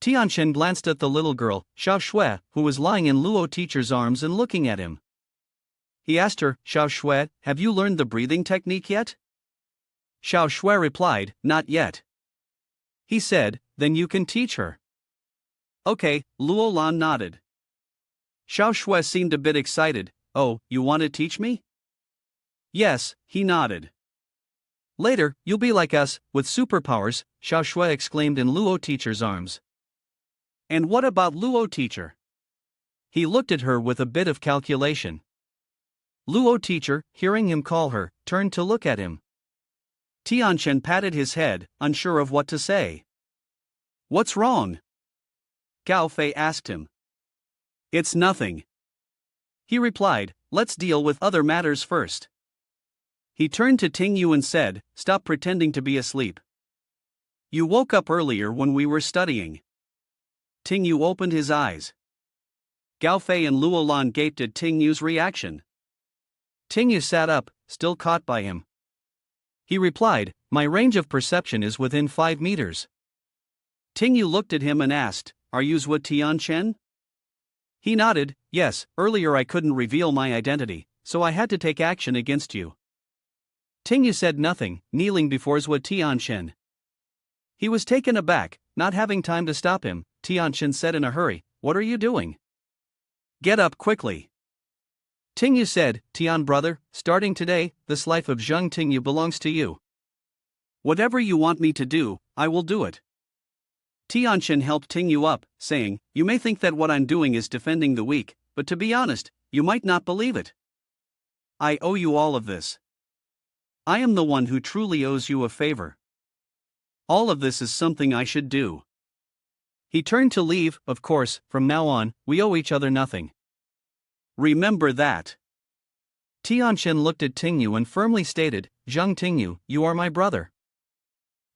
Tianchen glanced at the little girl, Xiao Shui, who was lying in Luo teacher's arms and looking at him. He asked her, Xiao Shui, have you learned the breathing technique yet? Xiao Shui replied, not yet. He said, then you can teach her. Okay, Luo Lan nodded. Xiao Shui seemed a bit excited. Oh, you want to teach me? Yes, he nodded. Later, you'll be like us, with superpowers, Xiao Shui exclaimed in Luo teacher's arms. And what about Luo teacher? He looked at her with a bit of calculation. Luo teacher, hearing him call her, turned to look at him. Tianchen patted his head, unsure of what to say. What's wrong? Gao Fei asked him. It's nothing. He replied, let's deal with other matters first. He turned to Ting Yu and said, stop pretending to be asleep. You woke up earlier when we were studying. Ting Yu opened his eyes. Gao Fei and Luo Lan gaped at Ting Yu's reaction. Ting Yu sat up, still caught by him. He replied, my range of perception is within 5 meters. Ting Yu looked at him and asked, are you Zhua Tianchen? He nodded, yes, earlier I couldn't reveal my identity, so I had to take action against you. Ting Yu said nothing, kneeling before Zhua Tianchen. He was taken aback, not having time to stop him. Tianchen said in a hurry, what are you doing? Get up quickly. Ting Yu said, Tian brother, starting today, this life of Zheng Ting Yu belongs to you. Whatever you want me to do, I will do it. Tianchen helped Ting Yu up, saying, you may think that what I'm doing is defending the weak, but to be honest, you might not believe it. I owe you all of this. I am the one who truly owes you a favor. All of this is something I should do. He turned to leave, of course, from now on, we owe each other nothing. Remember that. Tianchen looked at Ting Yu and firmly stated, Zheng Ting Yu, you are my brother.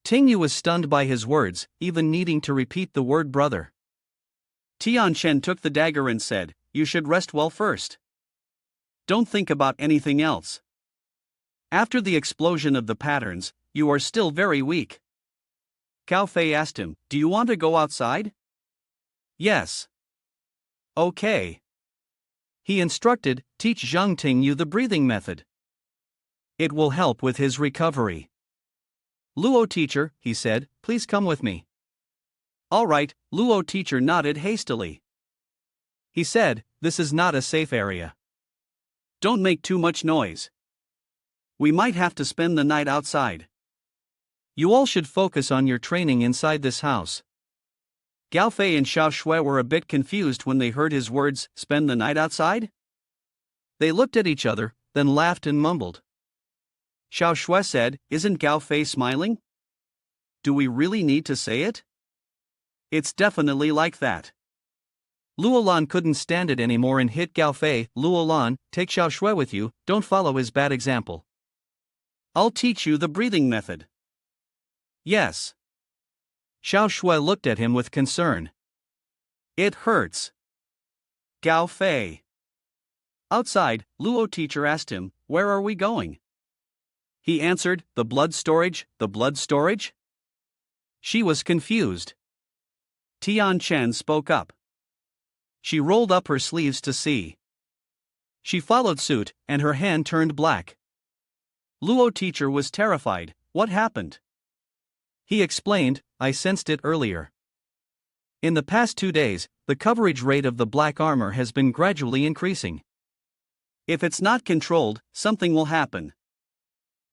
Ting Yu was stunned by his words, even needing to repeat the word brother. Tianchen took the dagger and said, you should rest well first. Don't think about anything else. After the explosion of the patterns, you are still very weak. Gao Fei asked him, do you want to go outside? Yes. Okay. He instructed, teach Zheng Ting Yu the breathing method. It will help with his recovery. Luo teacher, he said, please come with me. All right, Luo teacher nodded hastily. He said, this is not a safe area. Don't make too much noise. We might have to spend the night outside. You all should focus on your training inside this house. Gao Fei and Xiao Shui were a bit confused when they heard his words, spend the night outside? They looked at each other, then laughed and mumbled. Xiao Shui said, isn't Gao Fei smiling? Do we really need to say it? It's definitely like that. Luo Lan couldn't stand it anymore and hit Gao Fei. Luo Lan, take Xiao Shui with you, don't follow his bad example. I'll teach you the breathing method. Yes. Xiao Shui looked at him with concern. It hurts. Gao Fei. Outside, Luo teacher asked him, where are we going? He answered, the blood storage, the blood storage? She was confused. Tianchen spoke up. She rolled up her sleeves to see. She followed suit, and her hand turned black. Luo teacher was terrified. What happened? He explained, I sensed it earlier. In the past 2 days, the coverage rate of the black armor has been gradually increasing. If it's not controlled, something will happen.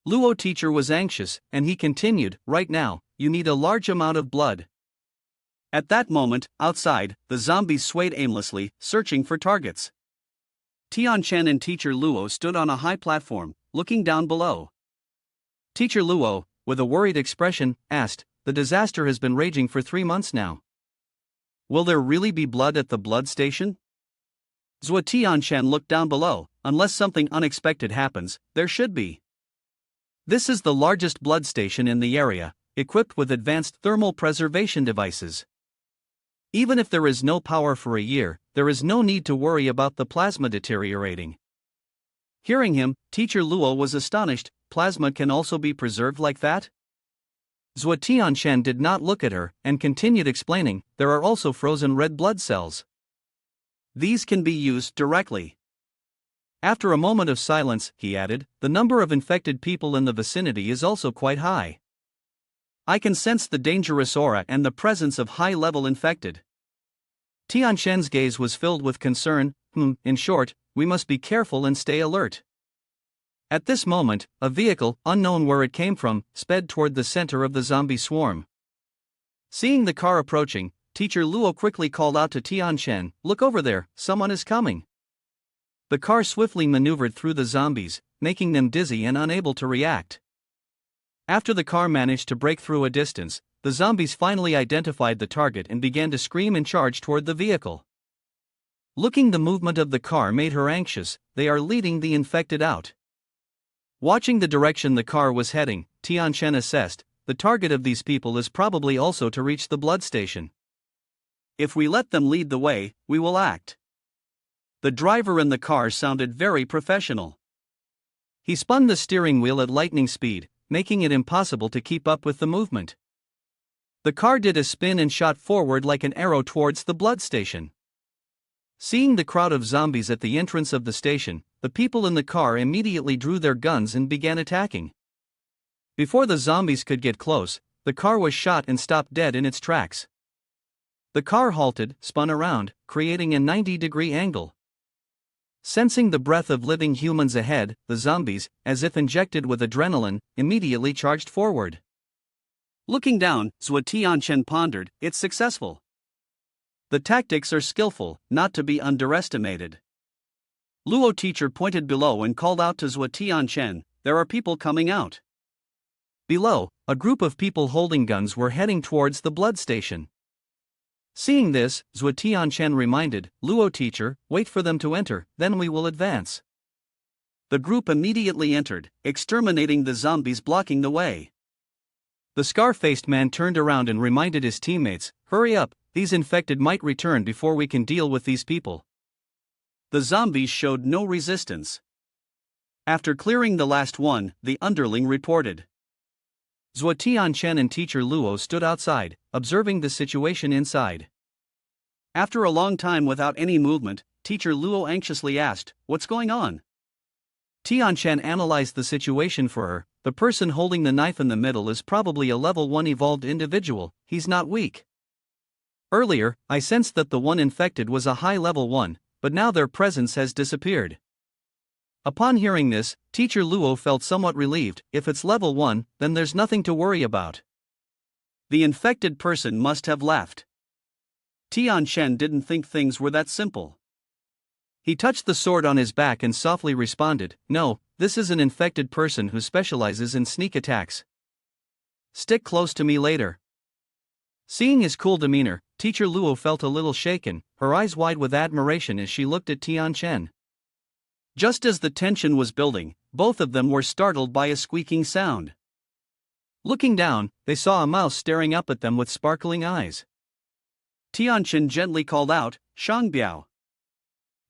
Luo teacher was anxious, and he continued, right now, you need a large amount of blood. At that moment, outside, the zombies swayed aimlessly, searching for targets. Tianchen and Teacher Luo stood on a high platform, looking down below. Teacher Luo, with a worried expression, asked, the disaster has been raging for 3 months now. Will there really be blood at the blood station? Zhua Tianchen looked down below. Unless something unexpected happens, there should be. This is the largest blood station in the area, equipped with advanced thermal preservation devices. Even if there is no power for a year, there is no need to worry about the plasma deteriorating. Hearing him, Teacher Luo was astonished. Plasma can also be preserved like that? Zhuo Tianchen did not look at her and continued explaining, there are also frozen red blood cells. These can be used directly. After a moment of silence, he added, the number of infected people in the vicinity is also quite high. I can sense the dangerous aura and the presence of high-level infected. Tianshen's gaze was filled with concern. In short, we must be careful and stay alert. At this moment, a vehicle, unknown where it came from, sped toward the center of the zombie swarm. Seeing the car approaching, Teacher Luo quickly called out to Tianshen, look over there, someone is coming. The car swiftly maneuvered through the zombies, making them dizzy and unable to react. After the car managed to break through a distance, the zombies finally identified the target and began to scream and charge toward the vehicle. Looking the movement of the car made her anxious, they are leading the infected out. Watching the direction the car was heading, Tianshen assessed, the target of these people is probably also to reach the blood station. If we let them lead the way, we will act. The driver in the car sounded very professional. He spun the steering wheel at lightning speed, making it impossible to keep up with the movement. The car did a spin and shot forward like an arrow towards the blood station. Seeing the crowd of zombies at the entrance of the station, the people in the car immediately drew their guns and began attacking. Before the zombies could get close, the car was shot and stopped dead in its tracks. The car halted, spun around, creating a 90-degree angle. Sensing the breath of living humans ahead, the zombies, as if injected with adrenaline, immediately charged forward. Looking down, Zhuo Tianchen pondered, it's successful. The tactics are skillful, not to be underestimated. Luo teacher pointed below and called out to Zhuo Tianchen, there are people coming out. Below, a group of people holding guns were heading towards the blood station. Seeing this, Zhuo Tianchen reminded, Luo teacher, wait for them to enter, then we will advance. The group immediately entered, exterminating the zombies blocking the way. The scar-faced man turned around and reminded his teammates, hurry up, these infected might return before we can deal with these people. The zombies showed no resistance. After clearing the last one, the underling reported. Zhuo Tianchen and Teacher Luo stood outside, observing the situation inside. After a long time without any movement, Teacher Luo anxiously asked, what's going on? Tianchen analyzed the situation for her, the person holding the knife in the middle is probably a level 1 evolved individual, he's not weak. Earlier, I sensed that the one infected was a high level 1, but now their presence has disappeared. Upon hearing this, Teacher Luo felt somewhat relieved, if it's level 1, then there's nothing to worry about. The infected person must have left. Tianshen didn't think things were that simple. He touched the sword on his back and softly responded, no, this is an infected person who specializes in sneak attacks. Stick close to me later. Seeing his cool demeanor, Teacher Luo felt a little shaken, her eyes wide with admiration as she looked at Tianchen. Just as the tension was building, both of them were startled by a squeaking sound. Looking down, they saw a mouse staring up at them with sparkling eyes. Tianchen gently called out, Shangbiao.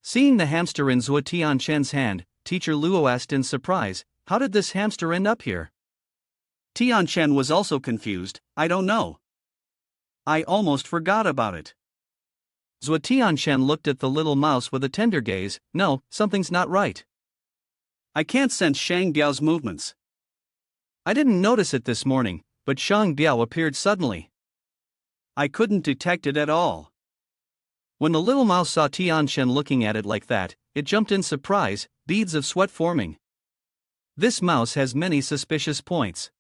Seeing the hamster in Zhuo Tianshen's hand, Teacher Luo asked in surprise, how did this hamster end up here? Tianchen was also confused, I don't know. I almost forgot about it. Zhuo Tianshen looked at the little mouse with a tender gaze, no, something's not right. I can't sense Shangbiao's movements. I didn't notice it this morning, but Shangbiao appeared suddenly. I couldn't detect it at all. When the little mouse saw Tianshen looking at it like that, it jumped in surprise, beads of sweat forming. This mouse has many suspicious points.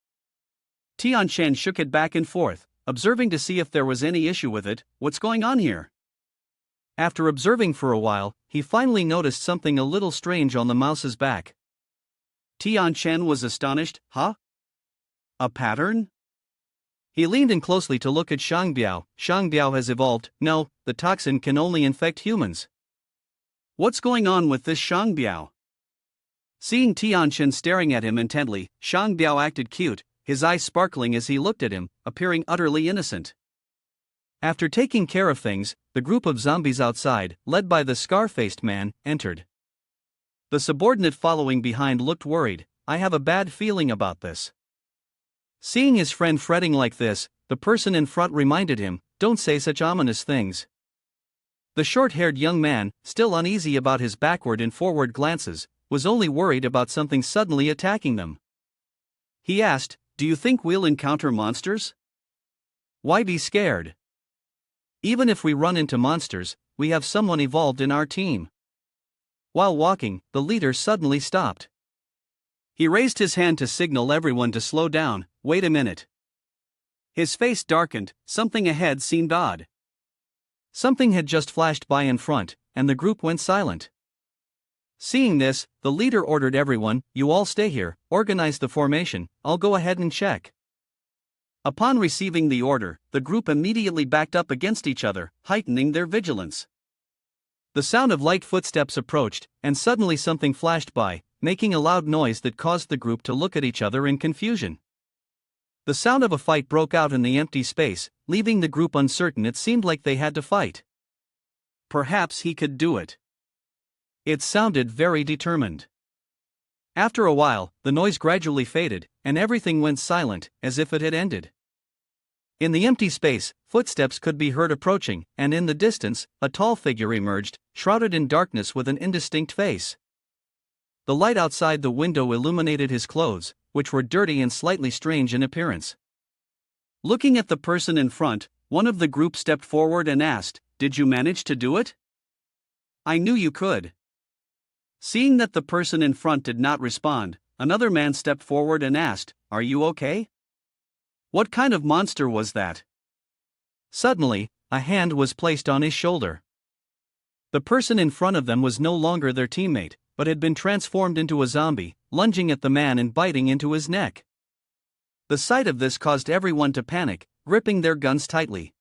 Tianshen shook it back and forth, observing to see if there was any issue with it, what's going on here? After observing for a while, he finally noticed something a little strange on the mouse's back. Tianshen was astonished, huh? A pattern? He leaned in closely to look at Shangbiao. Shangbiao has evolved, no, the toxin can only infect humans. What's going on with this Shangbiao? Seeing Tianshen staring at him intently, Shangbiao acted cute, his eyes sparkling as he looked at him, appearing utterly innocent. After taking care of things, the group of zombies outside, led by the scar-faced man, entered. The subordinate following behind looked worried, I have a bad feeling about this. Seeing his friend fretting like this, the person in front reminded him, "Don't say such ominous things." The short-haired young man, still uneasy about his backward and forward glances, was only worried about something suddenly attacking them. He asked, "Do you think we'll encounter monsters?" "Why be scared? Even if we run into monsters, we have someone evolved in our team." While walking, the leader suddenly stopped. He raised his hand to signal everyone to slow down. "Wait a minute." His face darkened, something ahead seemed odd. Something had just flashed by in front, and the group went silent. Seeing this, the leader ordered everyone, "You all stay here, organize the formation, I'll go ahead and check." Upon receiving the order, the group immediately backed up against each other, heightening their vigilance. The sound of light footsteps approached, and suddenly something flashed by, making a loud noise that caused the group to look at each other in confusion. The sound of a fight broke out in the empty space, leaving the group uncertain. It seemed like they had to fight. Perhaps he could do it. It sounded very determined. After a while, the noise gradually faded, and everything went silent, as if it had ended. In the empty space, footsteps could be heard approaching, and in the distance, a tall figure emerged, shrouded in darkness with an indistinct face. The light outside the window illuminated his clothes, which were dirty and slightly strange in appearance. Looking at the person in front, one of the group stepped forward and asked, "Did you manage to do it?" "I knew you could." Seeing that the person in front did not respond, another man stepped forward and asked, "Are you okay? What kind of monster was that?" Suddenly, a hand was placed on his shoulder. The person in front of them was no longer their teammate, but had been transformed into a zombie, lunging at the man and biting into his neck. The sight of this caused everyone to panic, gripping their guns tightly.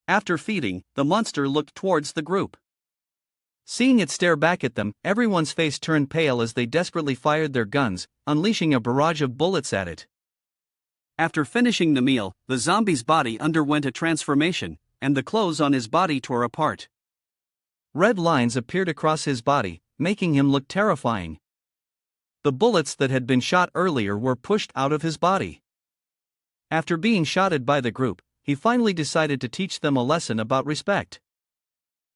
After feeding, the monster looked towards the group. Seeing it stare back at them, everyone's face turned pale as they desperately fired their guns, unleashing a barrage of bullets at it. After finishing the meal, the zombie's body underwent a transformation, and the clothes on his body tore apart. Red lines appeared across his body, making him look terrifying. The bullets that had been shot earlier were pushed out of his body. After being shotted by the group, he finally decided to teach them a lesson about respect.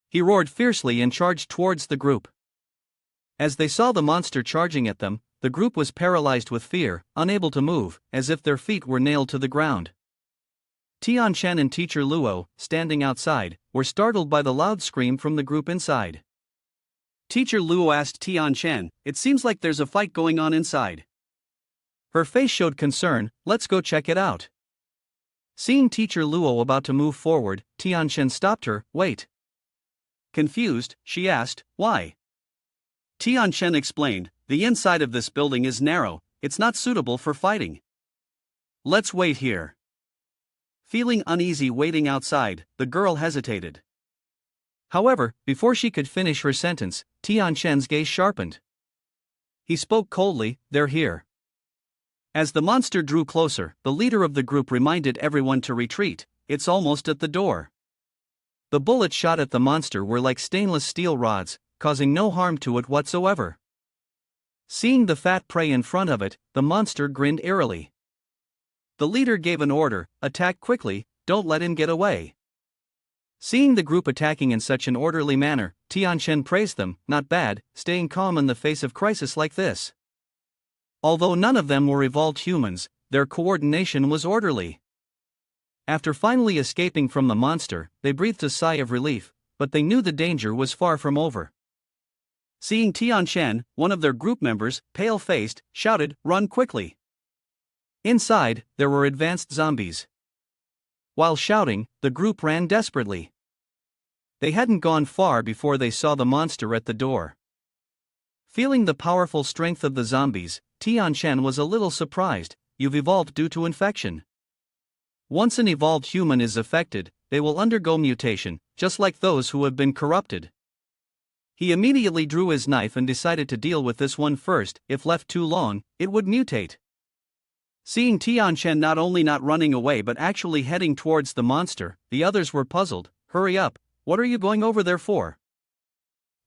He roared fiercely and charged towards the group. As they saw the monster charging at them, the group was paralyzed with fear, unable to move, as if their feet were nailed to the ground. Tian Chen and teacher Luo, standing outside, were startled by the loud scream from the group inside. Teacher Luo asked Tian Chen, "It seems like there's a fight going on inside." Her face showed concern. "Let's go check it out." Seeing teacher Luo about to move forward, Tian Chen stopped her. "Wait." Confused, she asked, "Why?" Tian Chen explained, "The inside of this building is narrow, it's not suitable for fighting. Let's wait here." Feeling uneasy waiting outside, the girl hesitated. However, before she could finish her sentence, Tian Chen's gaze sharpened. He spoke coldly, "They're here." As the monster drew closer, the leader of the group reminded everyone to retreat. "It's almost at the door." The bullets shot at the monster were like stainless steel rods, causing no harm to it whatsoever. Seeing the fat prey in front of it, the monster grinned eerily. The leader gave an order, "Attack quickly, don't let him get away." Seeing the group attacking in such an orderly manner, Tian Chen praised them, "Not bad, staying calm in the face of crisis like this." Although none of them were evolved humans, their coordination was orderly. After finally escaping from the monster, they breathed a sigh of relief, but they knew the danger was far from over. Seeing Tian Chen, one of their group members, pale-faced, shouted, "Run quickly!" Inside, there were advanced zombies. While shouting, the group ran desperately. They hadn't gone far before they saw the monster at the door. Feeling the powerful strength of the zombies, Tian Chen was a little surprised. "You've evolved due to infection. Once an evolved human is affected, they will undergo mutation, just like those who have been corrupted." He immediately drew his knife and decided to deal with this one first. If left too long, it would mutate. Seeing Tian Chen not only not running away but actually heading towards the monster, the others were puzzled. "Hurry up, what are you going over there for?"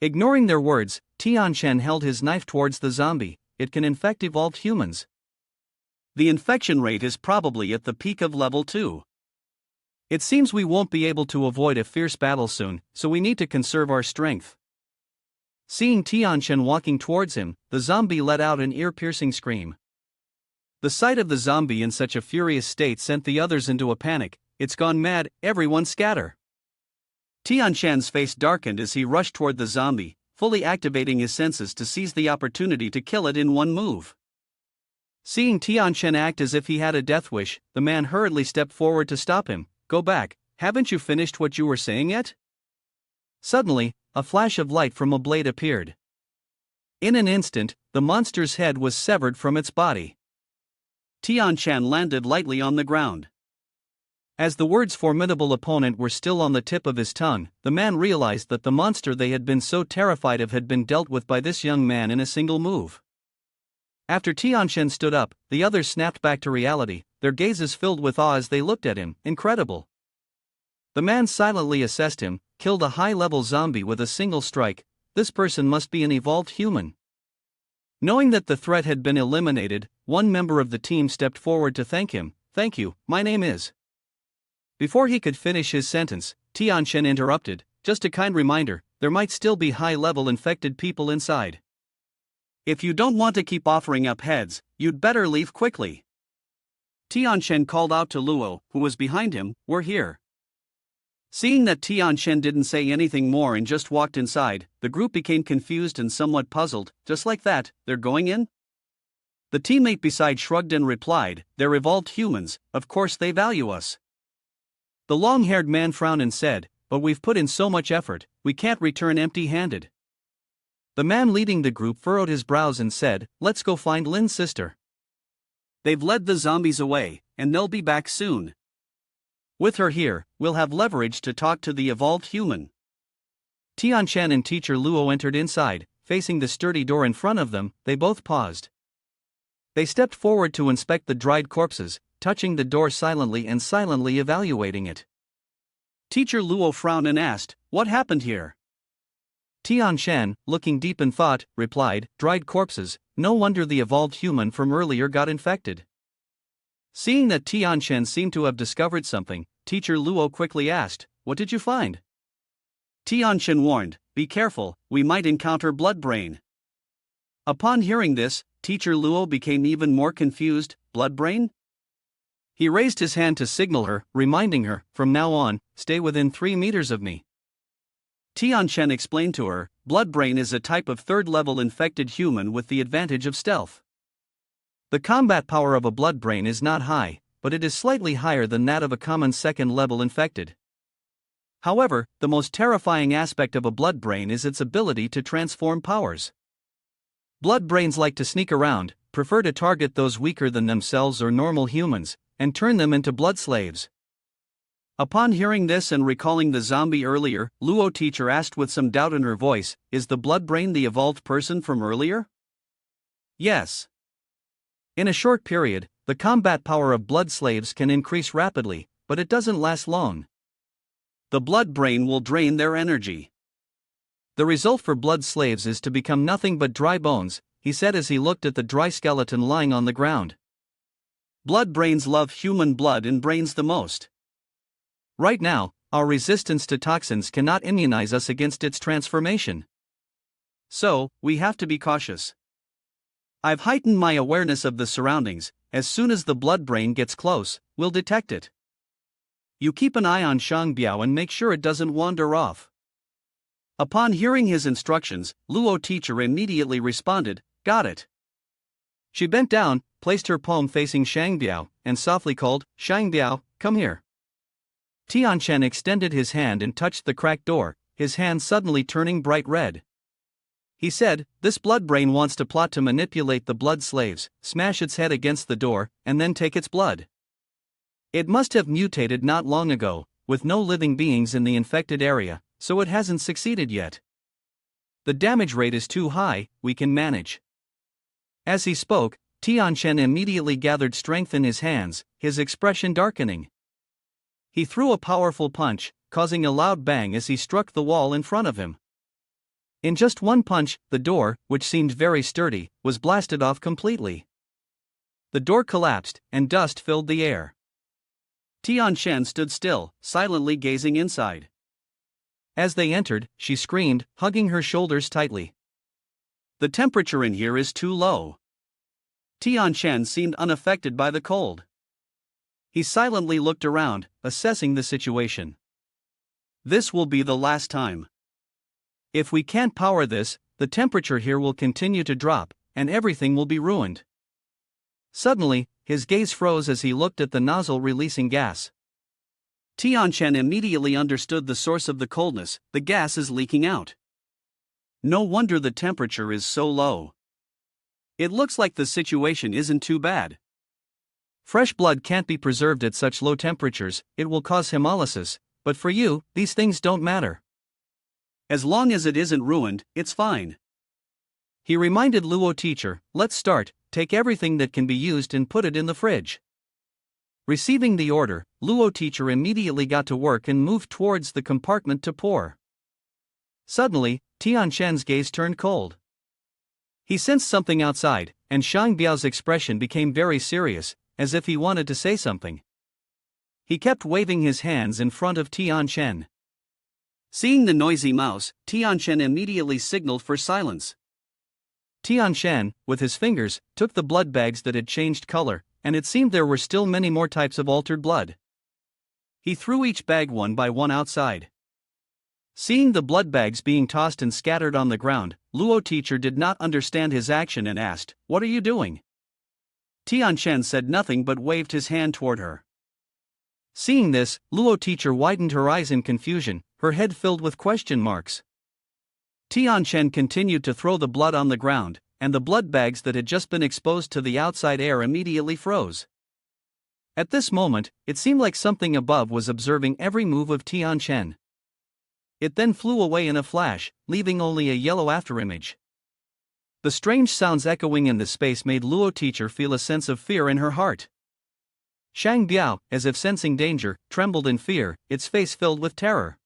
Ignoring their words, Tian Chen held his knife towards the zombie. "It can infect evolved humans." The infection rate is probably at the peak of level 2. It seems we won't be able to avoid a fierce battle soon, so we need to conserve our strength. Seeing Tianchen walking towards him, the zombie let out an ear-piercing scream. The sight of the zombie in such a furious state sent the others into a panic. It's gone mad, everyone scatter! Tianchen's face darkened as he rushed toward the zombie, fully activating his senses to seize the opportunity to kill it in one move. Seeing Tianchen act as if he had a death wish, the man hurriedly stepped forward to stop him. Go back, haven't you finished what you were saying yet? Suddenly, a flash of light from a blade appeared. In an instant, the monster's head was severed from its body. Tianchen landed lightly on the ground. As the words formidable opponent were still on the tip of his tongue, the man realized that the monster they had been so terrified of had been dealt with by this young man in a single move. After Tianchen stood up, the others snapped back to reality, their gazes filled with awe as they looked at him. Incredible. The man silently assessed him, killed a high-level zombie with a single strike. This person must be an evolved human. Knowing that the threat had been eliminated, one member of the team stepped forward to thank him. Thank you, my name is. Before he could finish his sentence, Tianchen interrupted, just a kind reminder, there might still be high-level infected people inside. If you don't want to keep offering up heads, you'd better leave quickly. Tianchen called out to Luo, who was behind him, we're here. Seeing that Tianchen didn't say anything more and just walked inside, the group became confused and somewhat puzzled. Just like that, they're going in? The teammate beside shrugged and replied, they're evolved humans, of course they value us. The long-haired man frowned and said, but we've put in so much effort, we can't return empty-handed. The man leading the group furrowed his brows and said, let's go find Lin's sister. They've led the zombies away, and they'll be back soon. With her here, we'll have leverage to talk to the evolved human. Tianchen and teacher Luo entered inside, facing the sturdy door in front of them. They both paused. They stepped forward to inspect the dried corpses, touching the door silently and silently evaluating it. Teacher Luo frowned and asked, what happened here? Tianchen, looking deep in thought, replied, dried corpses, no wonder the evolved human from earlier got infected. Seeing that Tianchen seemed to have discovered something, teacher Luo quickly asked, what did you find? Tianchen warned, be careful, we might encounter blood brain. Upon hearing this, teacher Luo became even more confused. Blood brain? He raised his hand to signal her, reminding her, from now on, stay within 3 meters of me. Tianchen explained to her, blood brain is a type of third-level infected human with the advantage of stealth. The combat power of a blood brain is not high, but it is slightly higher than that of a common second-level infected. However, the most terrifying aspect of a blood brain is its ability to transform powers. Blood brains like to sneak around, prefer to target those weaker than themselves or normal humans, and turn them into blood slaves. Upon hearing this and recalling the zombie earlier, Luo teacher asked with some doubt in her voice, is the blood brain the evolved person from earlier? Yes. In a short period, the combat power of blood slaves can increase rapidly, but it doesn't last long. The blood brain will drain their energy. The result for blood slaves is to become nothing but dry bones, he said as he looked at the dry skeleton lying on the ground. Blood brains love human blood and brains the most. Right now, our resistance to toxins cannot immunize us against its transformation. So, we have to be cautious. I've heightened my awareness of the surroundings. As soon as the blood brain gets close, we'll detect it. You keep an eye on Shangbiao and make sure it doesn't wander off. Upon hearing his instructions, Luo teacher immediately responded, got it. She bent down, placed her palm facing Shangbiao, and softly called, Shangbiao, come here. Tianchen extended his hand and touched the cracked door, his hand suddenly turning bright red. He said, this blood brain wants to plot to manipulate the blood slaves, smash its head against the door, and then take its blood. It must have mutated not long ago, with no living beings in the infected area, so it hasn't succeeded yet. The damage rate is too high, we can manage. As he spoke, Tianchen immediately gathered strength in his hands, his expression darkening. He threw a powerful punch, causing a loud bang as he struck the wall in front of him. In just one punch, the door, which seemed very sturdy, was blasted off completely. The door collapsed, and dust filled the air. Tian Shen stood still, silently gazing inside. As they entered, she screamed, hugging her shoulders tightly. The temperature in here is too low. Tian Shen seemed unaffected by the cold. He silently looked around, assessing the situation. This will be the last time. If we can't power this, the temperature here will continue to drop, and everything will be ruined. Suddenly, his gaze froze as he looked at the nozzle releasing gas. Tian Shen immediately understood the source of the coldness. The gas is leaking out. No wonder the temperature is so low. It looks like the situation isn't too bad. Fresh blood can't be preserved at such low temperatures, it will cause hemolysis, but for you, these things don't matter. As long as it isn't ruined, it's fine. He reminded Luo teacher, let's start, take everything that can be used and put it in the fridge. Receiving the order, Luo teacher immediately got to work and moved towards the compartment to pour. Suddenly, Tian Shen's gaze turned cold. He sensed something outside, and Shang Biao's expression became very serious, as if he wanted to say something. He kept waving his hands in front of Tian Shen. Seeing the noisy mouse, Tian Shen immediately signaled for silence. Tian Shen, with his fingers, took the blood bags that had changed color, and it seemed there were still many more types of altered blood. He threw each bag one by one outside. Seeing the blood bags being tossed and scattered on the ground, Luo teacher did not understand his action and asked, "What are you doing?" Tian Shen said nothing but waved his hand toward her. Seeing this, Luo teacher widened her eyes in confusion, her head filled with question marks. Tian Shen continued to throw the blood on the ground, and the blood bags that had just been exposed to the outside air immediately froze. At this moment, it seemed like something above was observing every move of Tian Shen. It then flew away in a flash, leaving only a yellow afterimage. The strange sounds echoing in the space made Luo teacher feel a sense of fear in her heart. Shang Biao, as if sensing danger, trembled in fear, its face filled with terror.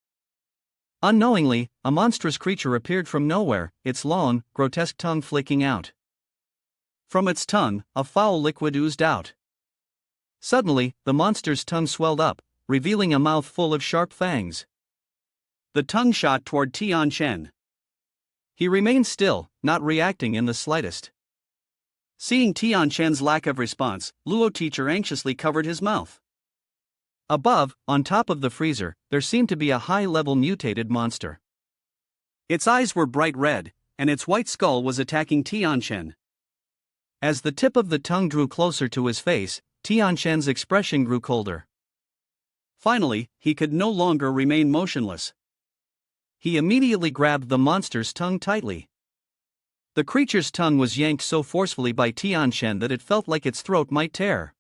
Unknowingly, a monstrous creature appeared from nowhere, its long, grotesque tongue flicking out. From its tongue, a foul liquid oozed out. Suddenly, the monster's tongue swelled up, revealing a mouth full of sharp fangs. The tongue shot toward Tian Shen. He remained still, not reacting in the slightest. Seeing Tian Shen's lack of response, Luo teacher anxiously covered his mouth. Above, on top of the freezer, there seemed to be a high-level mutated monster. Its eyes were bright red, and its white skull was attacking Tian Shen. As the tip of the tongue drew closer to his face, Tian Shen's expression grew colder. Finally, he could no longer remain motionless. He immediately grabbed the monster's tongue tightly. The creature's tongue was yanked so forcefully by Tian Shen that it felt like its throat might tear.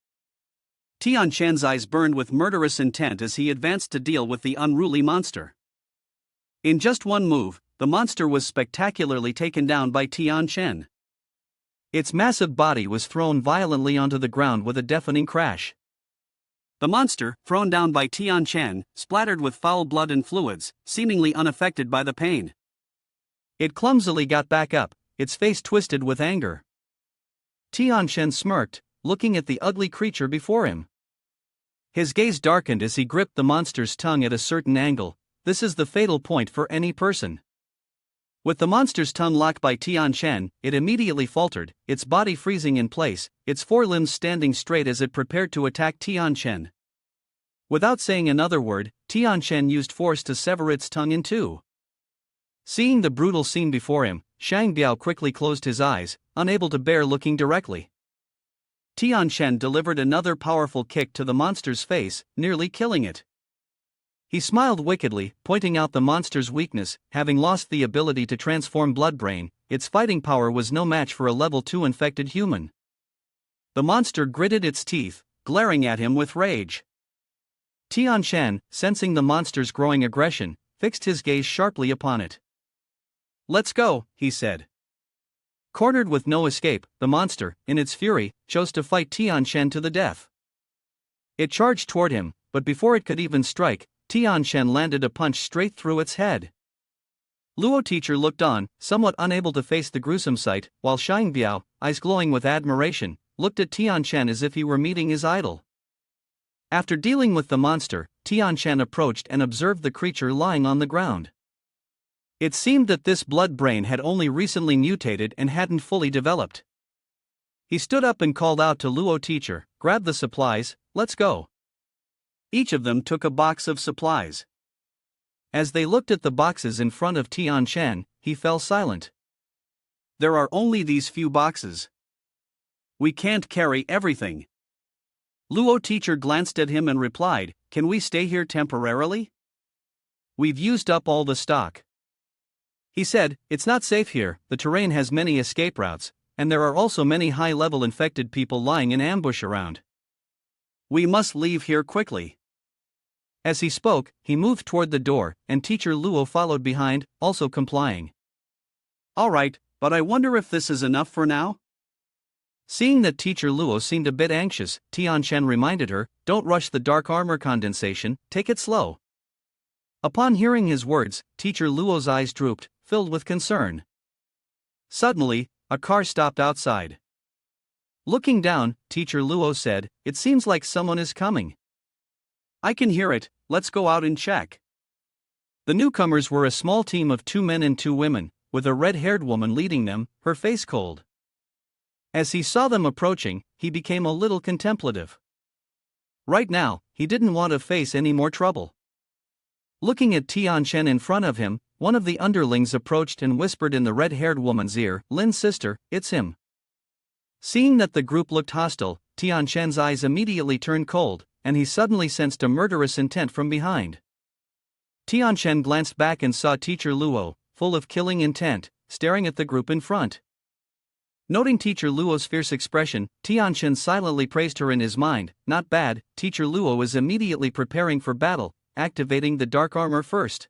Tian Shen's eyes burned with murderous intent as he advanced to deal with the unruly monster. In just one move, the monster was spectacularly taken down by Tian Shen. Its massive body was thrown violently onto the ground with a deafening crash. The monster, thrown down by Tian Shen, splattered with foul blood and fluids, seemingly unaffected by the pain. It clumsily got back up, its face twisted with anger. Tian Shen smirked, looking at the ugly creature before him. His gaze darkened as he gripped the monster's tongue at a certain angle. This is the fatal point for any person. With the monster's tongue locked by Tian Shen, it immediately faltered, its body freezing in place, its forelimbs standing straight as it prepared to attack Tian Shen. Without saying another word, Tian Shen used force to sever its tongue in two. Seeing the brutal scene before him, Shang Biao quickly closed his eyes, unable to bear looking directly. Tian Shen delivered another powerful kick to the monster's face, nearly killing it. He smiled wickedly, pointing out the monster's weakness. Having lost the ability to transform blood-brain, its fighting power was no match for a level 2 infected human. The monster gritted its teeth, glaring at him with rage. Tian Shen, sensing the monster's growing aggression, fixed his gaze sharply upon it. "Let's go," he said. Cornered with no escape, the monster, in its fury, chose to fight Tian Shen to the death. It charged toward him, but before it could even strike, Tian Shen landed a punch straight through its head. Luo teacher looked on, somewhat unable to face the gruesome sight, while Shang Biao, eyes glowing with admiration, looked at Tianchen as if he were meeting his idol. After dealing with the monster, Tianchen approached and observed the creature lying on the ground. It seemed that this blood brain had only recently mutated and hadn't fully developed. He stood up and called out to Luo teacher, "Grab the supplies, let's go." Each of them took a box of supplies. As they looked at the boxes in front of Tianchen, he fell silent. "There are only these few boxes. We can't carry everything." Luo teacher glanced at him and replied, "Can we stay here temporarily? We've used up all the stock." He said, "It's not safe here, the terrain has many escape routes, and there are also many high-level infected people lying in ambush around. We must leave here quickly." As he spoke, he moved toward the door, and teacher Luo followed behind, also complying. "All right, but I wonder if this is enough for now?" Seeing that teacher Luo seemed a bit anxious, Tianchen reminded her, "Don't rush the dark armor condensation, take it slow." Upon hearing his words, teacher Luo's eyes drooped, filled with concern. Suddenly, a car stopped outside. Looking down, teacher Luo said, "It seems like someone is coming. I can hear it, let's go out and check." The newcomers were a small team of 2 men and 2 women, with a red-haired woman leading them, her face cold. As he saw them approaching, he became a little contemplative. Right now, he didn't want to face any more trouble. Looking at Tianchen in front of him, one of the underlings approached and whispered in the red-haired woman's ear, "Lin's sister, it's him." Seeing that the group looked hostile, Tianchen's eyes immediately turned cold, and he suddenly sensed a murderous intent from behind. Tianchen glanced back and saw teacher Luo, full of killing intent, staring at the group in front. Noting teacher Luo's fierce expression, Tianchen silently praised her in his mind, "Not bad, teacher Luo is immediately preparing for battle, activating the dark armor first.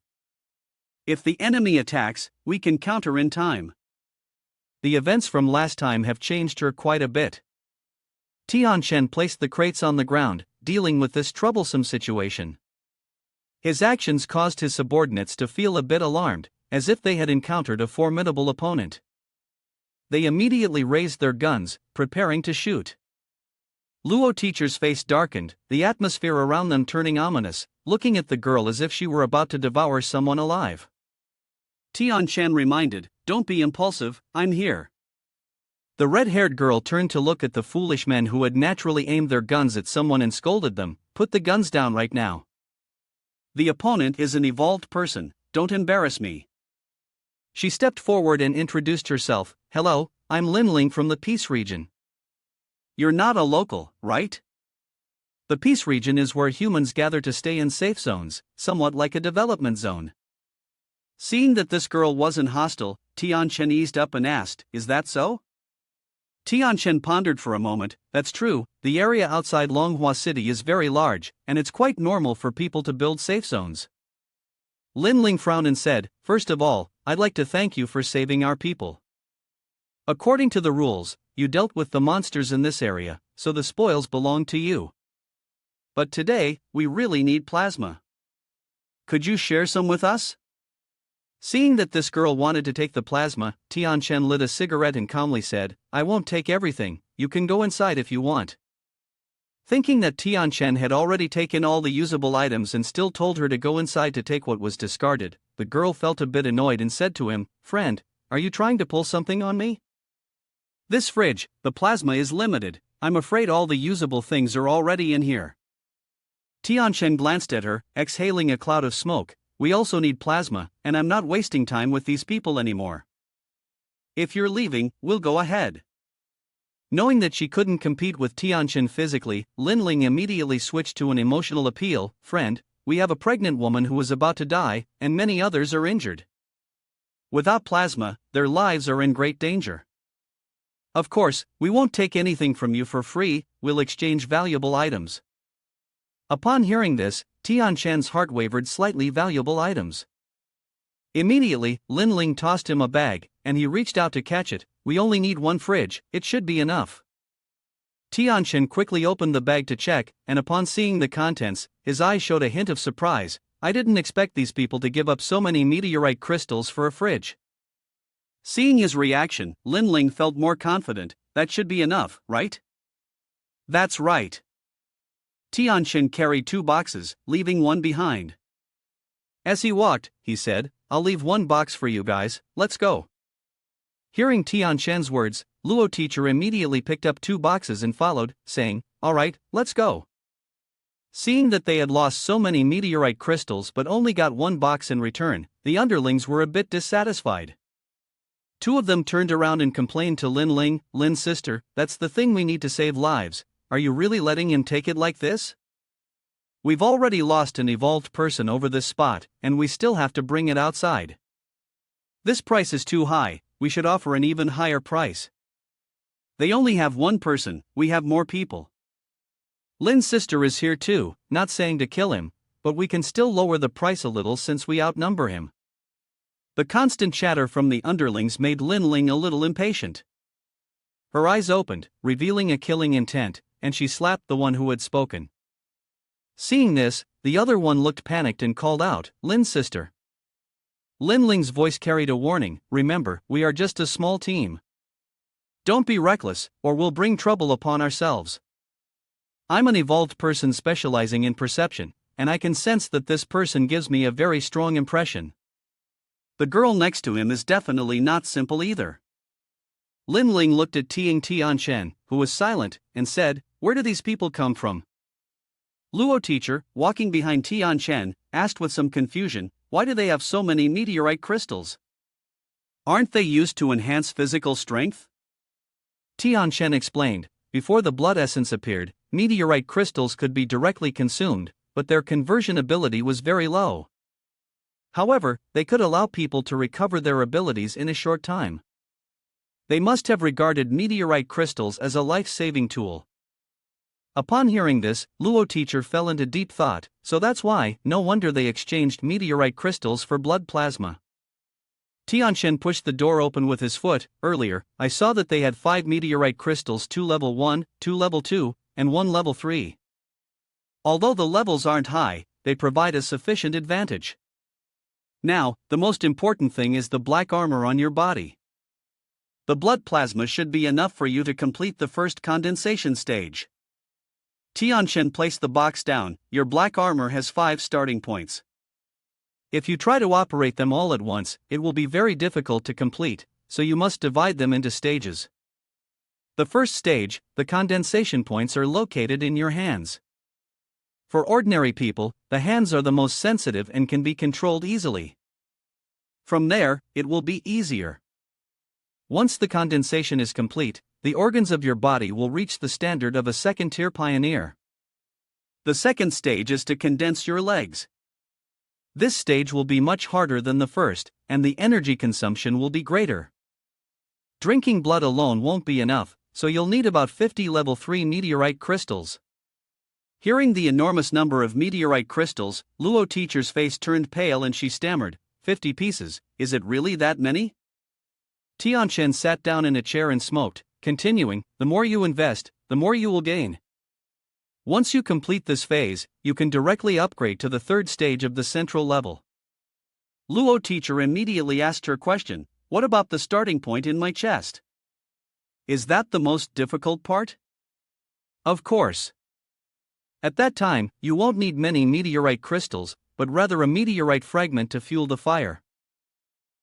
If the enemy attacks, we can counter in time." The events from last time have changed her quite a bit. Tianchen placed the crates on the ground, dealing with this troublesome situation. His actions caused his subordinates to feel a bit alarmed, as if they had encountered a formidable opponent. They immediately raised their guns, preparing to shoot. Luo teacher's face darkened, the atmosphere around them turning ominous, looking at the girl as if she were about to devour someone alive. Tianchen reminded, "Don't be impulsive, I'm here." The red-haired girl turned to look at the foolish men who had naturally aimed their guns at someone and scolded them, "Put the guns down right now. The opponent is an evolved person, don't embarrass me." She stepped forward and introduced herself, "Hello, I'm Linling from the Peace Region." "You're not a local, right?" The Peace Region is where humans gather to stay in safe zones, somewhat like a development zone. Seeing that this girl wasn't hostile, Tianchen eased up and asked, "Is that so?" Tianchen pondered for a moment. "That's true, the area outside Longhua City is very large, and it's quite normal for people to build safe zones." Linling frowned and said, "First of all, I'd like to thank you for saving our people. According to the rules, you dealt with the monsters in this area, so the spoils belong to you. But today, we really need plasma. Could you share some with us?" Seeing that this girl wanted to take the plasma, Tianchen lit a cigarette and calmly said, "I won't take everything, you can go inside if you want." Thinking that Tianchen had already taken all the usable items and still told her to go inside to take what was discarded, the girl felt a bit annoyed and said to him, "Friend, are you trying to pull something on me? This fridge, the plasma is limited, I'm afraid all the usable things are already in here." Tianchen glanced at her, exhaling a cloud of smoke. "We also need plasma, and I'm not wasting time with these people anymore. If you're leaving, we'll go ahead." Knowing that she couldn't compete with Tianchen physically, Linling immediately switched to an emotional appeal, "Friend, we have a pregnant woman who is about to die, and many others are injured. Without plasma, their lives are in great danger. Of course, we won't take anything from you for free, we'll exchange valuable items." Upon hearing this, Tianchen's heart wavered slightly. Valuable items. Immediately, Linling tossed him a bag, and he reached out to catch it. "We only need one fridge, it should be enough." Tianchen quickly opened the bag to check, and upon seeing the contents, his eyes showed a hint of surprise. "I didn't expect these people to give up so many meteorite crystals for a fridge." Seeing his reaction, Linling felt more confident. "That should be enough, right?" That's right. Tianqian carried 2 boxes, leaving one behind. As he walked, he said, I'll leave 1 box for you guys, let's go. Hearing Tianqian's words, Luo teacher immediately picked up 2 boxes and followed, saying, alright, let's go. Seeing that they had lost so many meteorite crystals but only got 1 box in return, the underlings were a bit dissatisfied. 2 of them turned around and complained to Lin Ling, Lin's sister, that's the thing, we need to save lives, are you really letting him take it like this? We've already lost an evolved person over this spot, and we still have to bring it outside. This price is too high, we should offer an even higher price. They only have 1 person, we have more people. Lin's sister is here too, not saying to kill him, but we can still lower the price a little since we outnumber him. The constant chatter from the underlings made Lin Ling a little impatient. Her eyes opened, revealing a killing intent, and she slapped the one who had spoken. Seeing this, the other one looked panicked and called out, Lin's sister. Lin Ling's voice carried a warning, remember, we are just a small team. Don't be reckless, or we'll bring trouble upon ourselves. I'm an evolved person specializing in perception, and I can sense that this person gives me a very strong impression. The girl next to him is definitely not simple either. Lin Ling looked at Tianqian, who was silent, and said, where do these people come from? Luo teacher, walking behind Tianqian, asked with some confusion, why do they have so many meteorite crystals? Aren't they used to enhance physical strength? Tianqian explained, before the blood essence appeared, meteorite crystals could be directly consumed, but their conversion ability was very low. However, they could allow people to recover their abilities in a short time. They must have regarded meteorite crystals as a life-saving tool. Upon hearing this, Luo teacher fell into deep thought, so that's why, no wonder they exchanged meteorite crystals for blood plasma. Tianqian pushed the door open with his foot. Earlier, I saw that they had 5 meteorite crystals, 2 level 1, 2 level 2, and 1 level 3. Although the levels aren't high, they provide a sufficient advantage. Now, the most important thing is the black armor on your body. The blood plasma should be enough for you to complete the first condensation stage. Tianqian placed the box down. Your black armor has 5 starting points. If you try to operate them all at once, it will be very difficult to complete, so you must divide them into stages. The first stage, the condensation points, are located in your hands. For ordinary people, the hands are the most sensitive and can be controlled easily. From there, it will be easier. Once the condensation is complete, the organs of your body will reach the standard of a second-tier pioneer. The second stage is to condense your legs. This stage will be much harder than the first, and the energy consumption will be greater. Drinking blood alone won't be enough, so you'll need about 50 level 3 meteorite crystals. Hearing the enormous number of meteorite crystals, Luo teacher's face turned pale and she stammered, 50 pieces, is it really that many? Tianqian sat down in a chair and smoked, continuing, the more you invest, the more you will gain. Once you complete this phase, you can directly upgrade to the 3rd stage of the central level. Luo teacher immediately asked her question, what about the starting point in my chest? Is that the most difficult part? Of course. At that time, you won't need many meteorite crystals, but rather a meteorite fragment to fuel the fire.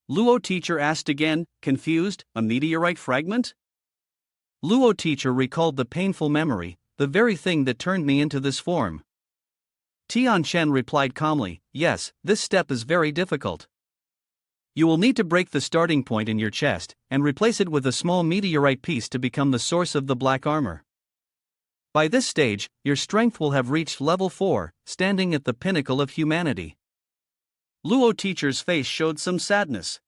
Luo teacher asked again, confused, a meteorite fragment? Luo teacher recalled the painful memory, the very thing that turned me into this form. Tianqian replied calmly, yes, this step is very difficult. You will need to break the starting point in your chest, and replace it with a small meteorite piece to become the source of the black armor. By this stage, your strength will have reached level 4, standing at the pinnacle of humanity. Luo teacher's face showed some sadness.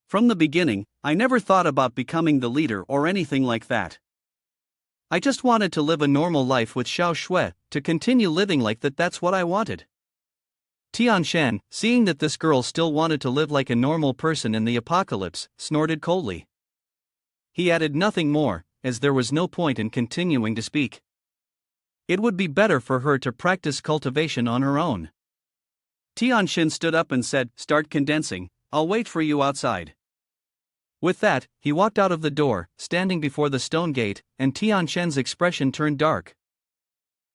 From the beginning, I never thought about becoming the leader or anything like that. I just wanted to live a normal life with Xiao Shui, to continue living like that, that's what I wanted. Tianqian, seeing that this girl still wanted to live like a normal person in the apocalypse, snorted coldly. He added nothing more, as there was no point in continuing to speak. It would be better for her to practice cultivation on her own. Tianqian stood up and said, start condensing, I'll wait for you outside. With that, he walked out of the door, standing before the stone gate, and Tian Shen's expression turned dark.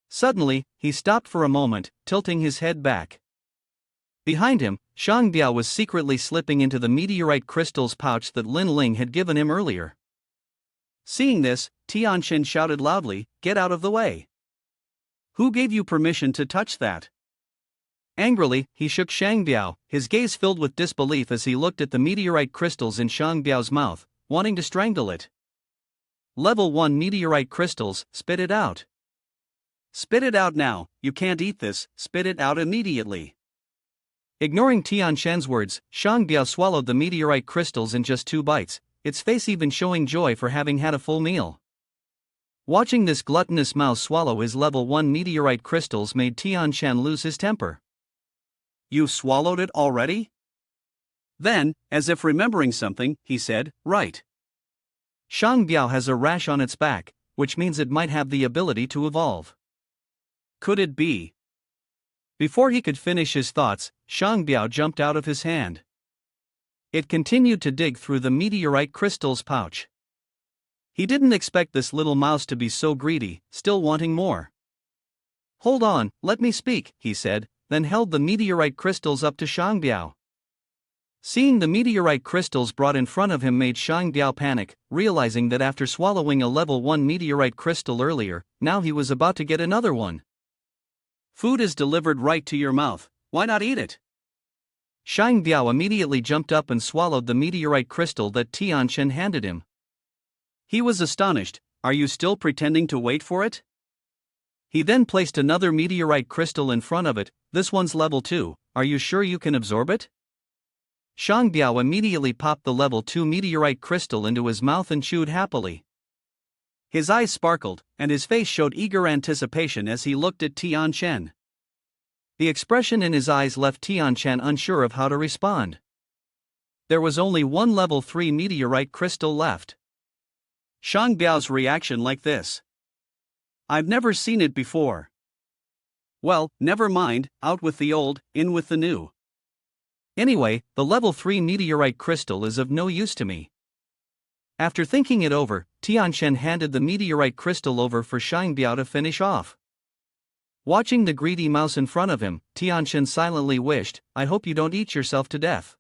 Suddenly, he stopped for a moment, tilting his head back. Behind him, Shang Biao was secretly slipping into the meteorite crystal's pouch that Lin Ling had given him earlier. Seeing this, Tian Shen shouted loudly, "Get out of the way! Who gave you permission to touch that?" Angrily, he shook Shang Biao, his gaze filled with disbelief as he looked at the meteorite crystals in Shang Biao's mouth, wanting to strangle it. Level 1 meteorite crystals, spit it out. Spit it out now, you can't eat this, spit it out immediately. Ignoring Tian Shen's words, Shang Biao swallowed the meteorite crystals in just 2 bites, its face even showing joy for having had a full meal. Watching this gluttonous mouse swallow his level 1 meteorite crystals made Tian Shen lose his temper. "You swallowed it already?" Then, as if remembering something, he said, "Right. Shang Biao has a rash on its back, which means it might have the ability to evolve. Could it be?" Before he could finish his thoughts, Shang Biao jumped out of his hand. It continued to dig through the meteorite crystal's pouch. He didn't expect this little mouse to be so greedy, still wanting more. "Hold on, let me speak," he said, then held the meteorite crystals up to Shang Biao. Seeing the meteorite crystals brought in front of him made Shang Biao panic, realizing that after swallowing a level 1 meteorite crystal earlier, now he was about to get another one. "Food is delivered right to your mouth, why not eat it?" Shang Biao immediately jumped up and swallowed the meteorite crystal that Tian Shen handed him. He was astonished. "Are you still pretending to wait for it?" He then placed another meteorite crystal in front of it. "This one's level 2, are you sure you can absorb it?" Shang Biao immediately popped the level 2 meteorite crystal into his mouth and chewed happily. His eyes sparkled, and his face showed eager anticipation as he looked at Tian Shen. The expression in his eyes left Tian Shen unsure of how to respond. There was only one level 3 meteorite crystal left. Shang Biao's reaction like this. "I've never seen it before." "Well, never mind, out with the old, in with the new. Anyway, the level 3 meteorite crystal is of no use to me." After thinking it over, Tian Shen handed the meteorite crystal over for Shang Biao to finish off. Watching the greedy mouse in front of him, Tian Shen silently wished, "I hope you don't eat yourself to death."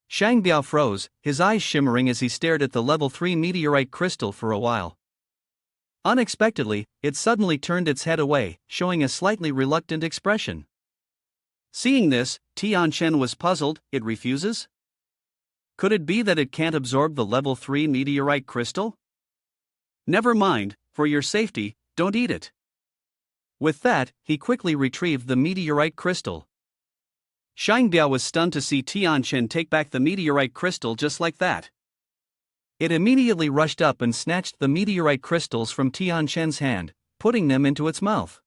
Shang Biao froze, his eyes shimmering as he stared at the level 3 meteorite crystal for a while. Unexpectedly, it suddenly turned its head away, showing a slightly reluctant expression. Seeing this, Tian Shen was puzzled. "It refuses? Could it be that it can't absorb the level 3 meteorite crystal? Never mind, for your safety, don't eat it." With that, he quickly retrieved the meteorite crystal. Shang Biao was stunned to see Tian Shen take back the meteorite crystal just like that. It immediately rushed up and snatched the meteorite crystals from Tian Shen's hand, putting them into its mouth.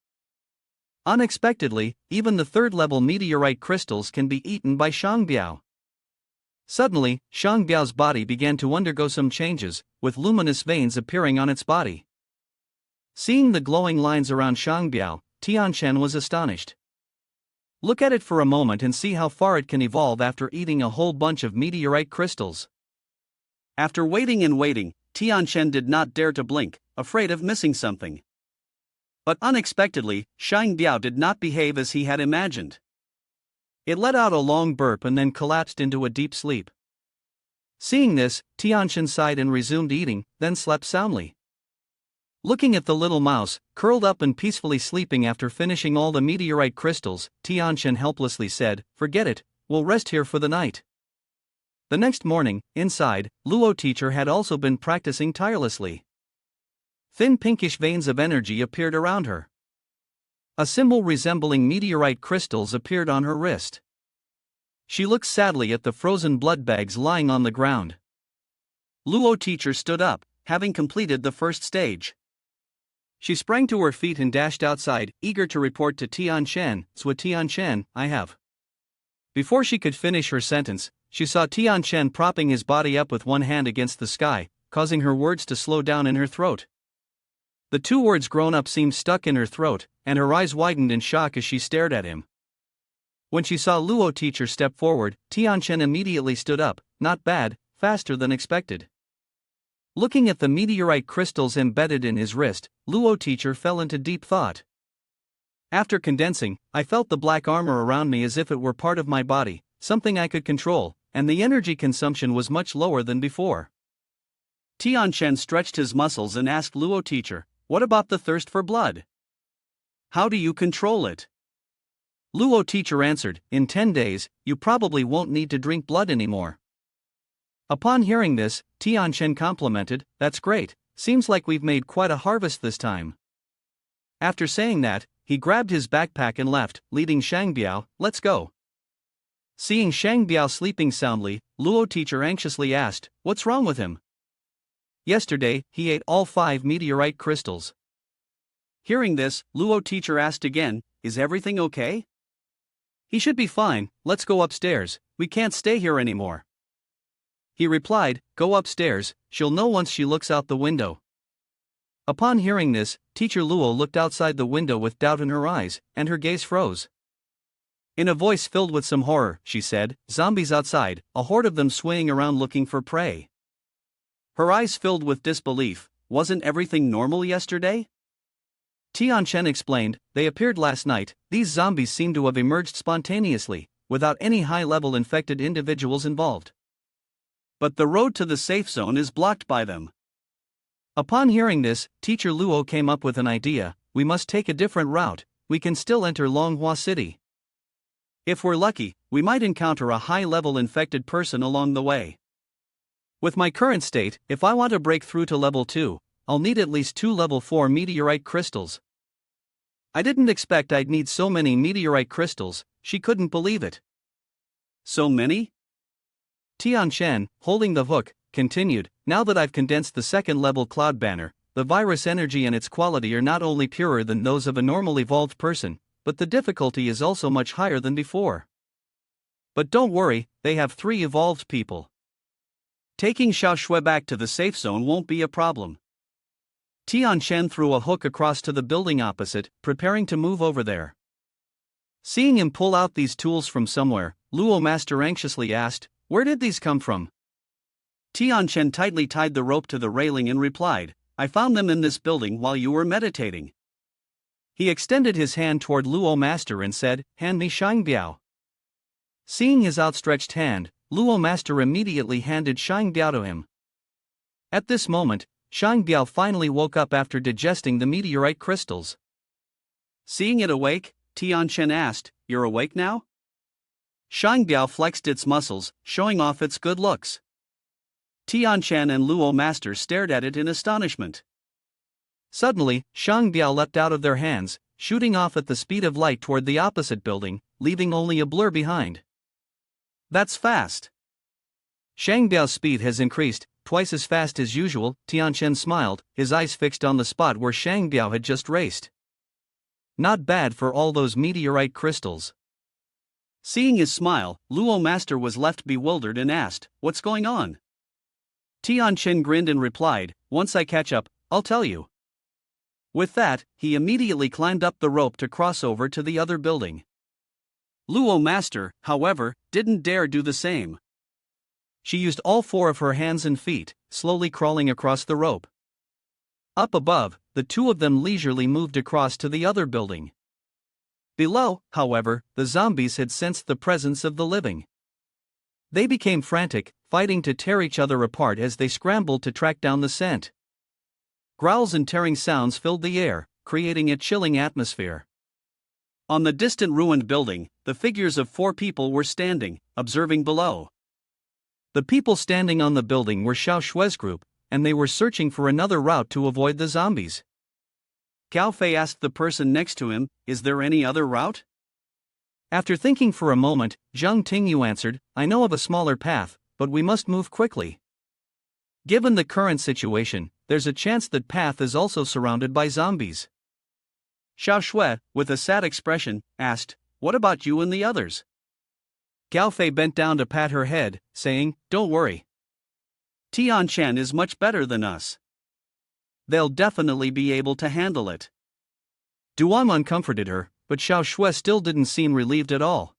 Unexpectedly, even the 3rd-level meteorite crystals can be eaten by Shang Biao. Suddenly, Shang Biao's body began to undergo some changes, with luminous veins appearing on its body. Seeing the glowing lines around Shang Biao, Tian Shen was astonished. Look at it for a moment and see how far it can evolve after eating a whole bunch of meteorite crystals. After waiting and waiting, Tian Shen did not dare to blink, afraid of missing something. But unexpectedly, Shang Biao did not behave as he had imagined. It let out a long burp and then collapsed into a deep sleep. Seeing this, Tian Shen sighed and resumed eating, then slept soundly. Looking at the little mouse, curled up and peacefully sleeping after finishing all the meteorite crystals, Tian Shen helplessly said, "Forget it, we'll rest here for the night." The next morning, inside, Luo teacher had also been practicing tirelessly. Thin pinkish veins of energy appeared around her. A symbol resembling meteorite crystals appeared on her wrist. She looked sadly at the frozen blood bags lying on the ground. Luo teacher stood up, having completed the first stage. She sprang to her feet and dashed outside, eager to report to Tian Shen, "Swa Tian Shen, I have." Before she could finish her sentence, she saw Tian Shen propping his body up with one hand against the sky, causing her words to slow down in her throat. The 2 words "grown up" seemed stuck in her throat, and her eyes widened in shock as she stared at him. When she saw Luo teacher step forward, Tian Shen immediately stood up. "Not bad, faster than expected. Looking at the meteorite crystals embedded in his wrist, Luo teacher fell into deep thought. After condensing, I felt the black armor around me as if it were part of my body, something I could control, and the energy consumption was much lower than before. Tianchen stretched his muscles and asked Luo teacher, "What about the thirst for blood? How do you control it?" Luo teacher answered, "In 10 days, you probably won't need to drink blood anymore." Upon hearing this, Tianchen complimented, "That's great, seems like we've made quite a harvest this time." After saying that, he grabbed his backpack and left, leading Shangbiao, "Let's go." Seeing Shangbiao sleeping soundly, Luo teacher anxiously asked, "What's wrong with him?" "Yesterday, he ate all 5 meteorite crystals." Hearing this, Luo teacher asked again, "Is everything okay?" "He should be fine, let's go upstairs, we can't stay here anymore." He replied, "Go upstairs, she'll know once she looks out the window." Upon hearing this, teacher Luo looked outside the window with doubt in her eyes, and her gaze froze. In a voice filled with some horror, she said, "Zombies outside, a horde of them swaying around looking for prey." Her eyes filled with disbelief. "Wasn't everything normal yesterday?" Tianchen explained, "They appeared last night. These zombies seem to have emerged spontaneously, without any high-level infected individuals involved. But the road to the safe zone is blocked by them." Upon hearing this, teacher Luo came up with an idea, "We must take a different route, we can still enter Longhua City. If we're lucky, we might encounter a high-level infected person along the way. With my current state, if I want to break through to level 2, I'll need at least 2 level 4 meteorite crystals." I didn't expect I'd need so many meteorite crystals, she couldn't believe it. "So many?" Tianchen, holding the hook, continued, "Now that I've condensed the second level cloud banner, the virus energy and its quality are not only purer than those of a normal evolved person, but the difficulty is also much higher than before. But don't worry, they have 3 evolved people. Taking Xiaoshui back to the safe zone won't be a problem." Tianchen threw a hook across to the building opposite, preparing to move over there. Seeing him pull out these tools from somewhere, Luo Master anxiously asked, "Where did these come from?" Tianchen tightly tied the rope to the railing and replied, "I found them in this building while you were meditating." He extended his hand toward Luo Master and said, "Hand me Shangbiao." Seeing his outstretched hand, Luo Master immediately handed Shangbiao to him. At this moment, Shangbiao finally woke up after digesting the meteorite crystals. Seeing it awake, Tianchen asked, "You're awake now?" Shangbiao flexed its muscles, showing off its good looks. Tianchen and Luo Master stared at it in astonishment. Suddenly, Shangbiao leapt out of their hands, shooting off at the speed of light toward the opposite building, leaving only a blur behind. "That's fast." "Shangbiao's speed has increased, twice as fast as usual," Tianchen smiled, his eyes fixed on the spot where Shangbiao had just raced. "Not bad for all those meteorite crystals." Seeing his smile, Luo Master was left bewildered and asked, "What's going on?" Tianchen grinned and replied, "Once I catch up, I'll tell you." With that, he immediately climbed up the rope to cross over to the other building. Luo Master, however, didn't dare do the same. She used all 4 of her hands and feet, slowly crawling across the rope. Up above, the 2 of them leisurely moved across to the other building. Below, however, the zombies had sensed the presence of the living. They became frantic, fighting to tear each other apart as they scrambled to track down the scent. Growls and tearing sounds filled the air, creating a chilling atmosphere. On the distant ruined building, the figures of 4 people were standing, observing below. The people standing on the building were Xiao Shue's group, and they were searching for another route to avoid the zombies. Gao Fei asked the person next to him, "Is there any other route?" After thinking for a moment, Zhang Tingyu answered, "I know of a smaller path, but we must move quickly. Given the current situation, there's a chance that path is also surrounded by zombies." Xiao Shui, with a sad expression, asked, "What about you and the others?" Gao Fei bent down to pat her head, saying, "Don't worry. Tianchen is much better than us. They'll definitely be able to handle it." Duan comforted her, but Xiao Shui still didn't seem relieved at all.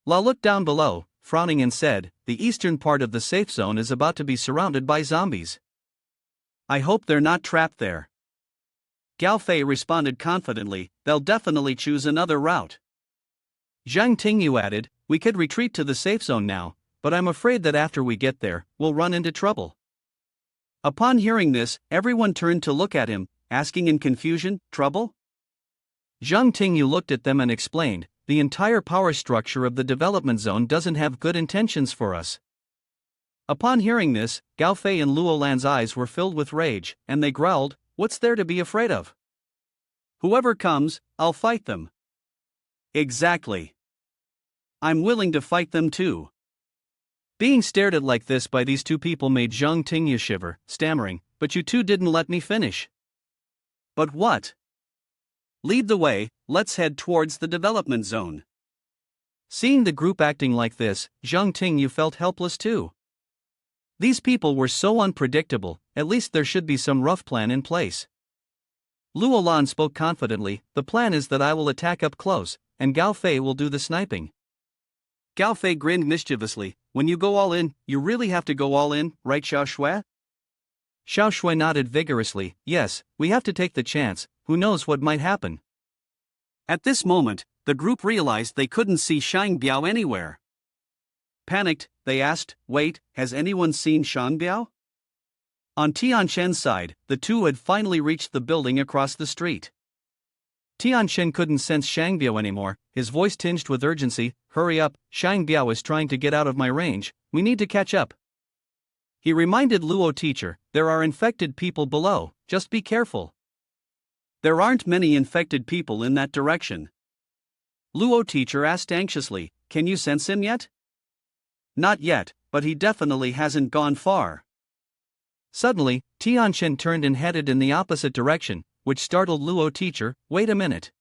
La looked down below, frowning and said, "The eastern part of the safe zone is about to be surrounded by zombies. I hope they're not trapped there." Gao Fei responded confidently, "They'll definitely choose another route." Zhang Tingyu added, "We could retreat to the safe zone now, but I'm afraid that after we get there, we'll run into trouble." Upon hearing this, everyone turned to look at him, asking in confusion, "Trouble?" Zhang Tingyu looked at them and explained, "The entire power structure of the development zone doesn't have good intentions for us." Upon hearing this, Gao Fei and Luo Lan's eyes were filled with rage, and they growled, "What's there to be afraid of? Whoever comes, I'll fight them." Exactly. I'm willing to fight them too. Being stared at like this by these two people made Zhang Tingyu shiver, stammering, "But you two didn't let me finish." "But what?" "Lead the way, let's head towards the development zone." Seeing the group acting like this, Zhang Tingyu felt helpless too. These people were so unpredictable, at least there should be some rough plan in place. Luo Lan spoke confidently, "The plan is that I will attack up close, and Gao Fei will do the sniping." Gao Fei grinned mischievously, "When you go all in, you really have to go all in, right Xiao Shui?" Xiao Shui nodded vigorously, "Yes, we have to take the chance, who knows what might happen." At this moment, the group realized they couldn't see Shang Biao anywhere. Panicked, they asked, "Wait, has anyone seen Shang Biao?" On Tianquan's side, the two had finally reached the building across the street. Tianquan couldn't sense Shang Biao anymore, his voice tinged with urgency, "Hurry up, Shang Biao is trying to get out of my range, we need to catch up." He reminded Luo teacher, "There are infected people below, just be careful." "There aren't many infected people in that direction." Luo teacher asked anxiously, "Can you sense him yet?" "Not yet, but he definitely hasn't gone far." Suddenly, Tianquan turned and headed in the opposite direction, which startled Luo teacher, "Wait a minute."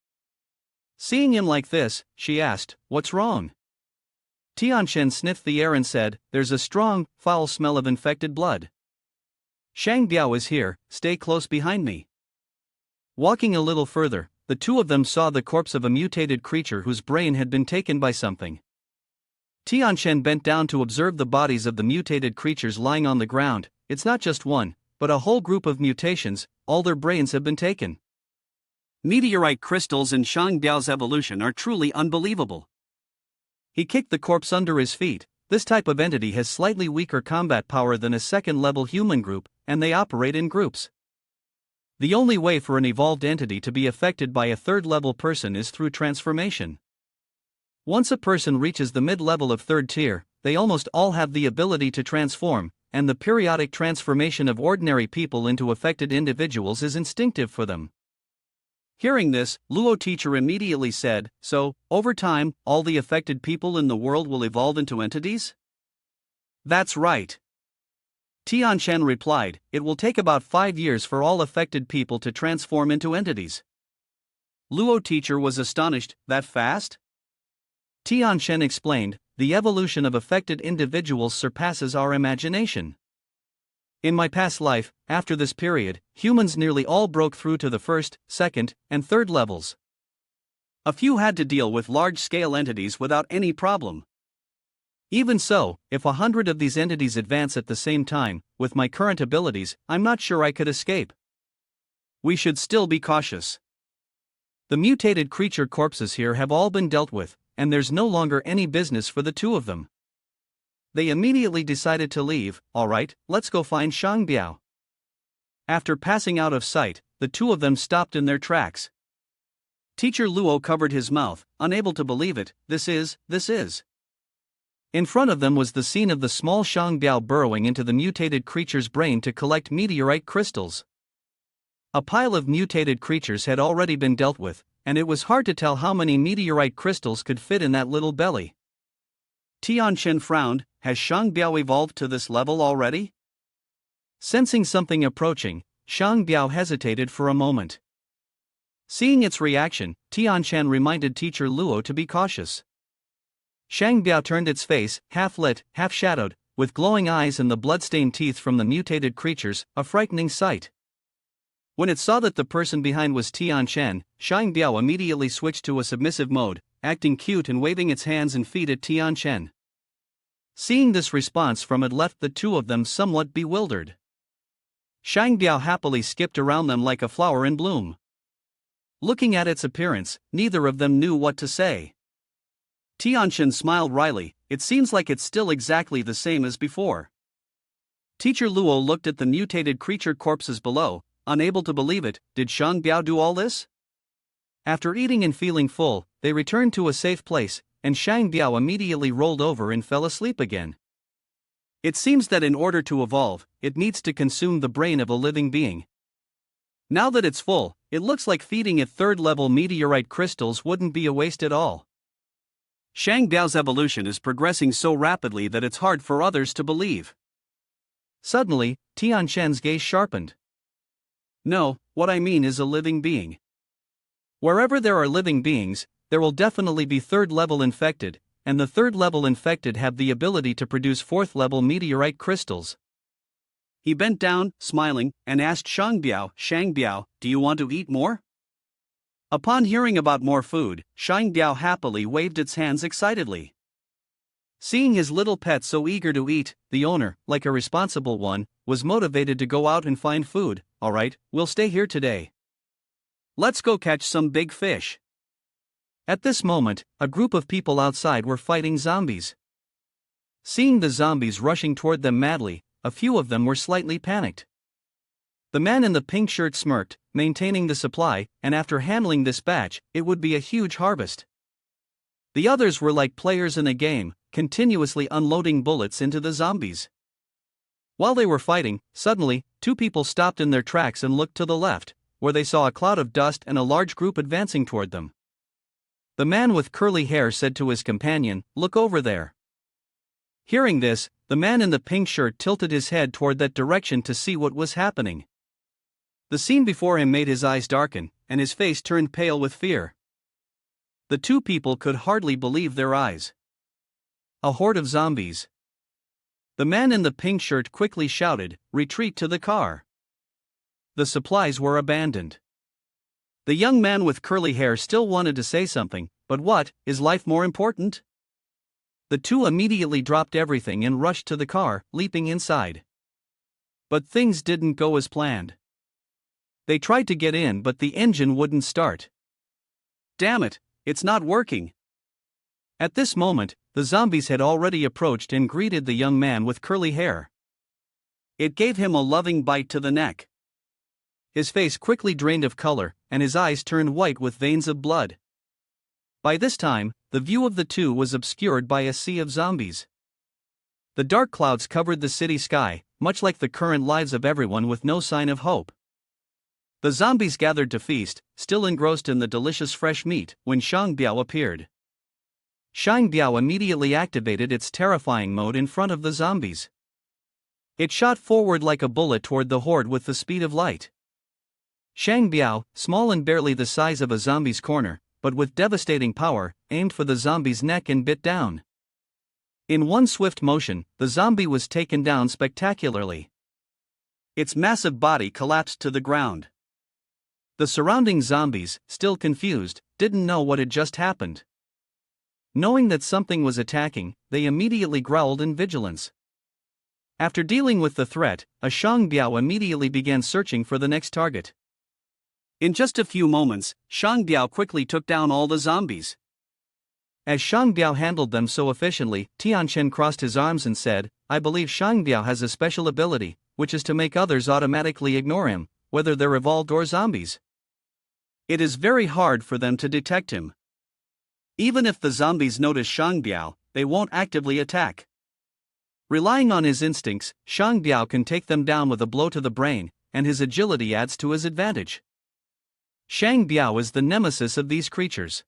Seeing him like this, she asked, "What's wrong?" Tianquan sniffed the air and said, "There's a strong, foul smell of infected blood. Shang Biao is here, stay close behind me." Walking a little further, the two of them saw the corpse of a mutated creature whose brain had been taken by something. Tianquan bent down to observe the bodies of the mutated creatures lying on the ground. "It's not just one, but a whole group of mutations, all their brains have been taken. Meteorite crystals in Shang Biao's evolution are truly unbelievable." He kicked the corpse under his feet. "This type of entity has slightly weaker combat power than a second-level human group, and they operate in groups. The only way for an evolved entity to be affected by a third-level person is through transformation. Once a person reaches the mid-level of third tier, they almost all have the ability to transform, and the periodic transformation of ordinary people into affected individuals is instinctive for them." Hearing this, Luo teacher immediately said, "So, over time, all the affected people in the world will evolve into entities?" "That's right." Tianquan replied, "It will take about 5 years for all affected people to transform into entities." Luo teacher was astonished, "That fast?" Tianquan explained, "The evolution of affected individuals surpasses our imagination. In my past life, after this period, humans nearly all broke through to the first, second, and third levels. A few had to deal with large-scale entities without any problem. Even so, if 100 of these entities advance at the same time, with my current abilities, I'm not sure I could escape. We should still be cautious. The mutated creature corpses here have all been dealt with, and there's no longer any business for the two of them." They immediately decided to leave. "All right, let's go find Shang Biao." After passing out of sight, the two of them stopped in their tracks. Teacher Luo covered his mouth, unable to believe it. This is. In front of them was the scene of the small Shang Biao burrowing into the mutated creature's brain to collect meteorite crystals. A pile of mutated creatures had already been dealt with, and it was hard to tell how many meteorite crystals could fit in that little belly. Tianquan frowned. "Has Shang Biao evolved to this level already?" Sensing something approaching, Shang Biao hesitated for a moment. Seeing its reaction, Tianquan reminded teacher Luo to be cautious. Shang Biao turned its face, half-lit, half-shadowed, with glowing eyes and the blood-stained teeth from the mutated creatures, a frightening sight. When it saw that the person behind was Tianquan, Shang Biao immediately switched to a submissive mode, acting cute and waving its hands and feet at Tianquan. Seeing this response from it left the two of them somewhat bewildered. Shang Biao happily skipped around them like a flower in bloom. Looking at its appearance, neither of them knew what to say. Tianchen smiled wryly. It seems like it's still exactly the same as before. Teacher Luo looked at the mutated creature corpses below, unable to believe it. Did Shang Biao do all this? After eating and feeling full, they returned to a safe place, and Shang Biao immediately rolled over and fell asleep again. It seems that in order to evolve, it needs to consume the brain of a living being. Now that it's full, it looks like feeding it third-level meteorite crystals wouldn't be a waste at all. Shang Biao's evolution is progressing so rapidly that it's hard for others to believe. Suddenly, Tianchen's gaze sharpened. No, what I mean is a living being. Wherever there are living beings, there will definitely be third-level infected, and the third-level infected have the ability to produce fourth-level meteorite crystals. He bent down, smiling, and asked Shang Biao, do you want to eat more? Upon hearing about more food, Shang Biao happily waved its hands excitedly. Seeing his little pet so eager to eat, the owner, like a responsible one, was motivated to go out and find food. Alright, we'll stay here today. Let's go catch some big fish. At this moment, a group of people outside were fighting zombies. Seeing the zombies rushing toward them madly, a few of them were slightly panicked. The man in the pink shirt smirked, maintaining the supply, and after handling this batch, it would be a huge harvest. The others were like players in a game, continuously unloading bullets into the zombies. While they were fighting, suddenly, two people stopped in their tracks and looked to the left, where they saw a cloud of dust and a large group advancing toward them. The man with curly hair said to his companion, "Look over there." Hearing this, the man in the pink shirt tilted his head toward that direction to see what was happening. The scene before him made his eyes darken, and his face turned pale with fear. The two people could hardly believe their eyes. A horde of zombies. The man in the pink shirt quickly shouted, "Retreat to the car." The supplies were abandoned. The young man with curly hair still wanted to say something, but what, is life more important? The two immediately dropped everything and rushed to the car, leaping inside. But things didn't go as planned. They tried to get in, but the engine wouldn't start. Damn it, it's not working. At this moment, the zombies had already approached and greeted the young man with curly hair. It gave him a loving bite to the neck. His face quickly drained of color, and his eyes turned white with veins of blood. By this time, the view of the two was obscured by a sea of zombies. The dark clouds covered the city sky, much like the current lives of everyone with no sign of hope. The zombies gathered to feast, still engrossed in the delicious fresh meat, when Shang Biao appeared. Shang Biao immediately activated its terrifying mode in front of the zombies. It shot forward like a bullet toward the horde with the speed of light. Shang Biao, small and barely the size of a zombie's corner, but with devastating power, aimed for the zombie's neck and bit down. In one swift motion, the zombie was taken down spectacularly. Its massive body collapsed to the ground. The surrounding zombies, still confused, didn't know what had just happened. Knowing that something was attacking, they immediately growled in vigilance. After dealing with the threat, a Shang Biao immediately began searching for the next target. In just a few moments, Shang Biao quickly took down all the zombies. As Shang Biao handled them so efficiently, Tianchen crossed his arms and said, "I believe Shang Biao has a special ability, which is to make others automatically ignore him, whether they're evolved or zombies. It is very hard for them to detect him. Even if the zombies notice Shang Biao, they won't actively attack. Relying on his instincts, Shang Biao can take them down with a blow to the brain, and his agility adds to his advantage. Shang Biao is the nemesis of these creatures."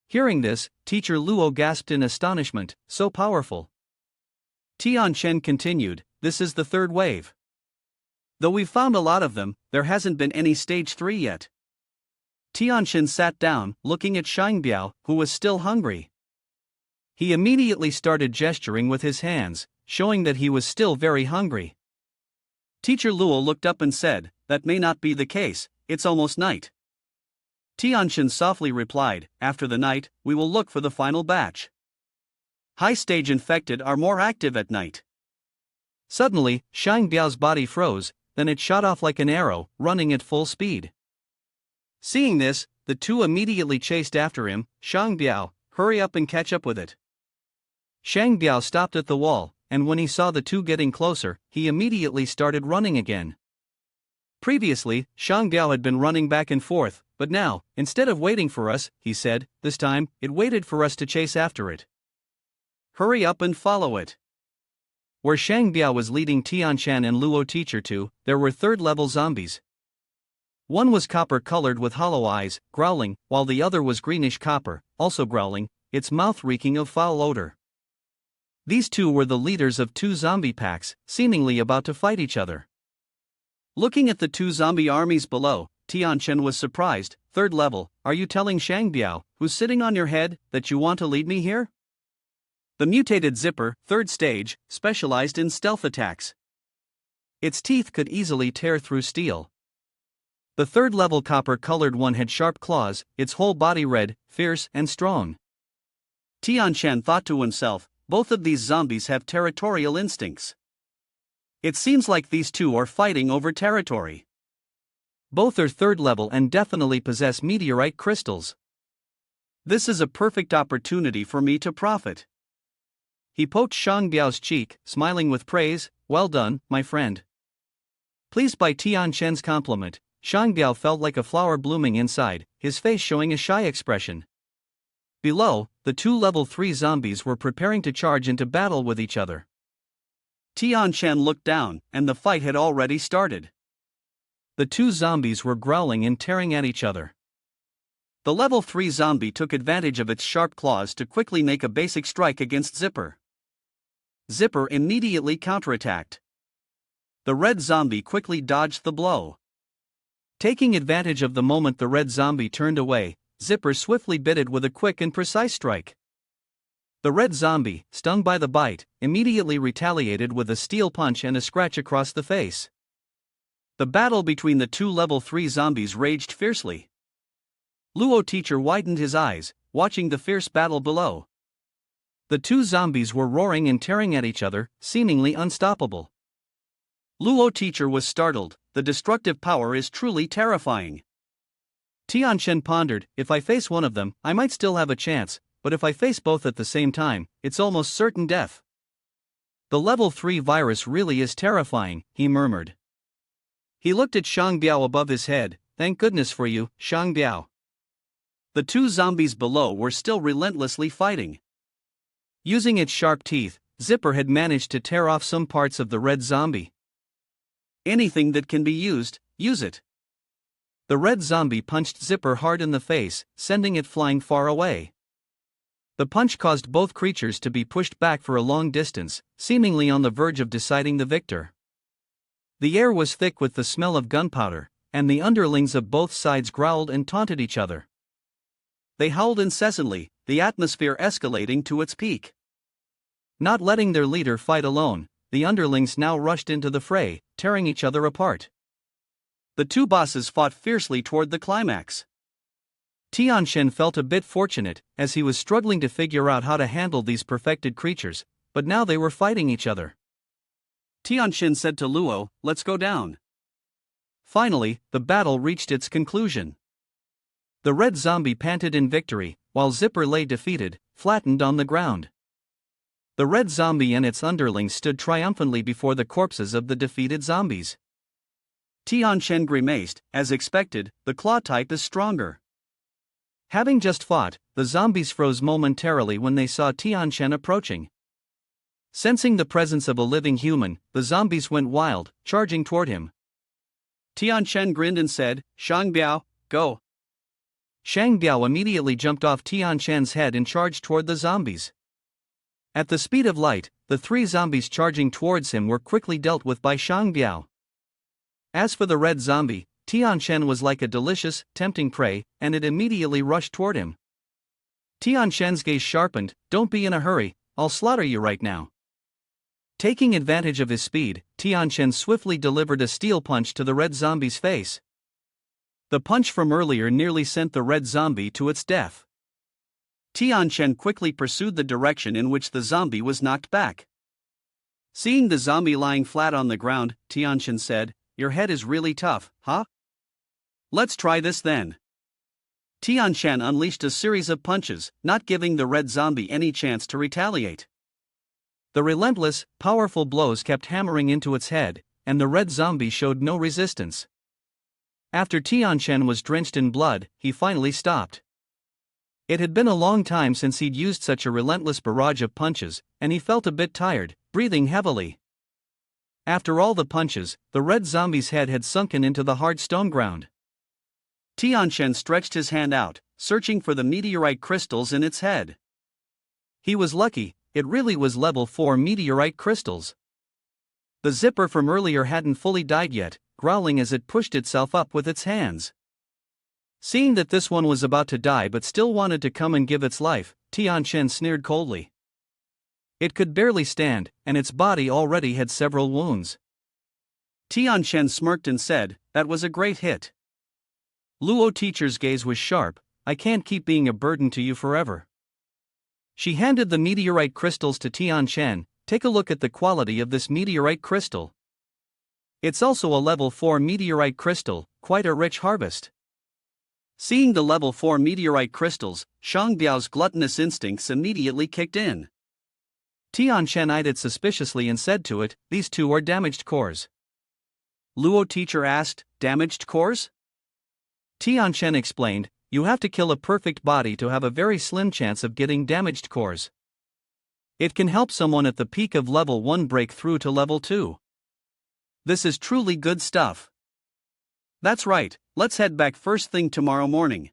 Hearing this, Teacher Luo gasped in astonishment, so powerful. Tianchen continued, "This is the third wave. Though we've found a lot of them, there hasn't been any stage 3 yet." Tianchen sat down, looking at Shang Biao, who was still hungry. He immediately started gesturing with his hands, showing that he was still very hungry. Teacher Luo looked up and said, "That may not be the case, it's almost night." Tianchen softly replied, "After the night, we will look for the final batch." High-stage infected are more active at night. Suddenly, Shang Biao's body froze, then it shot off like an arrow, running at full speed. Seeing this, the two immediately chased after him. Shang Biao, hurry up and catch up with it. Shang Biao stopped at the wall, and when he saw the two getting closer, he immediately started running again. Previously, Shang Biao had been running back and forth, but now, instead of waiting for us, he said, this time, it waited for us to chase after it. Hurry up and follow it. Where Shang Biao was leading Tianshan and Luo Teacher to, there were third-level zombies. One was copper-colored with hollow eyes, growling, while the other was greenish copper, also growling, its mouth reeking of foul odor. These two were the leaders of two zombie packs, seemingly about to fight each other. Looking at the two zombie armies below, Tianshan was surprised. Third level, are you telling Shang Biao, who's sitting on your head, that you want to lead me here? The mutated Zipper, third stage, specialized in stealth attacks. Its teeth could easily tear through steel. The third-level copper-colored one had sharp claws, its whole body red, fierce, and strong. Tianshan thought to himself, both of these zombies have territorial instincts. It seems like these two are fighting over territory. Both are third level and definitely possess meteorite crystals. This is a perfect opportunity for me to profit. He poked Shang Biao's cheek, smiling with praise. Well done, my friend. Pleased by Tianshan's compliment, Shang Biao felt like a flower blooming inside, his face showing a shy expression. Below, the two level 3 zombies were preparing to charge into battle with each other. Tianshan looked down, and the fight had already started. The two zombies were growling and tearing at each other. The level 3 zombie took advantage of its sharp claws to quickly make a basic strike against Zipper. Zipper immediately counterattacked. The red zombie quickly dodged the blow. Taking advantage of the moment the red zombie turned away, Zipper swiftly bit it with a quick and precise strike. The red zombie, stung by the bite, immediately retaliated with a steel punch and a scratch across the face. The battle between the two level 3 zombies raged fiercely. Luo Teacher widened his eyes, watching the fierce battle below. The two zombies were roaring and tearing at each other, seemingly unstoppable. Luo Teacher was startled. The destructive power is truly terrifying. Tianshan pondered, if I face one of them, I might still have a chance, but if I face both at the same time, it's almost certain death. The level 3 virus really is terrifying, he murmured. He looked at Shang Biao above his head. Thank goodness for you, Shang Biao. The two zombies below were still relentlessly fighting. Using its sharp teeth, Zipper had managed to tear off some parts of the red zombie. Anything that can be used, use it. The red zombie punched Zipper hard in the face, sending it flying far away. The punch caused both creatures to be pushed back for a long distance, seemingly on the verge of deciding the victor. The air was thick with the smell of gunpowder, and the underlings of both sides growled and taunted each other. They howled incessantly, the atmosphere escalating to its peak. Not letting their leader fight alone, the underlings now rushed into the fray, tearing each other apart. The two bosses fought fiercely toward the climax. Tianshan felt a bit fortunate, as he was struggling to figure out how to handle these perfected creatures, but now they were fighting each other. Tianshan said to Luo, let's go down. Finally, the battle reached its conclusion. The red zombie panted in victory, while Zipper lay defeated, flattened on the ground. The red zombie and its underlings stood triumphantly before the corpses of the defeated zombies. Tianshan grimaced. As expected, the claw type is stronger. Having just fought, the zombies froze momentarily when they saw Tianshan approaching. Sensing the presence of a living human, the zombies went wild, charging toward him. Tianshan grinned and said, Shang Biao, go. Shang Biao immediately jumped off Tianshan's head and charged toward the zombies. At the speed of light, the three zombies charging towards him were quickly dealt with by Shang Biao. As for the red zombie, Tianshan was like a delicious, tempting prey, and it immediately rushed toward him. Tianshan's gaze sharpened. Don't be in a hurry, I'll slaughter you right now. Taking advantage of his speed, Tianshan swiftly delivered a steel punch to the red zombie's face. The punch from earlier nearly sent the red zombie to its death. Tianchen quickly pursued the direction in which the zombie was knocked back. Seeing the zombie lying flat on the ground, Tianchen said, "Your head is really tough, huh? Let's try this then." Tianchen unleashed a series of punches, not giving the red zombie any chance to retaliate. The relentless, powerful blows kept hammering into its head, and the red zombie showed no resistance. After Tianchen was drenched in blood, he finally stopped. It had been a long time since he'd used such a relentless barrage of punches, and he felt a bit tired, breathing heavily. After all the punches, the red zombie's head had sunken into the hard stone ground. Tianchen stretched his hand out, searching for the meteorite crystals in its head. He was lucky, it really was level 4 meteorite crystals. The zipper from earlier hadn't fully died yet, growling as it pushed itself up with its hands. Seeing that this one was about to die but still wanted to come and give its life, Tianchen sneered coldly. It could barely stand, and its body already had several wounds. Tianchen smirked and said, "That was a great hit." Luo teacher's gaze was sharp. "I can't keep being a burden to you forever." She handed the meteorite crystals to Tianchen. "Take a look at the quality of this meteorite crystal. It's also a level 4 meteorite crystal, quite a rich harvest." Seeing the level 4 meteorite crystals, Shang Biao's gluttonous instincts immediately kicked in. Tianchen eyed it suspiciously and said to it, "These two are damaged cores." Luo teacher asked, "Damaged cores?" Tianchen explained, "You have to kill a perfect body to have a very slim chance of getting damaged cores. It can help someone at the peak of level 1 break through to level 2. This is truly good stuff." "That's right, let's head back first thing tomorrow morning."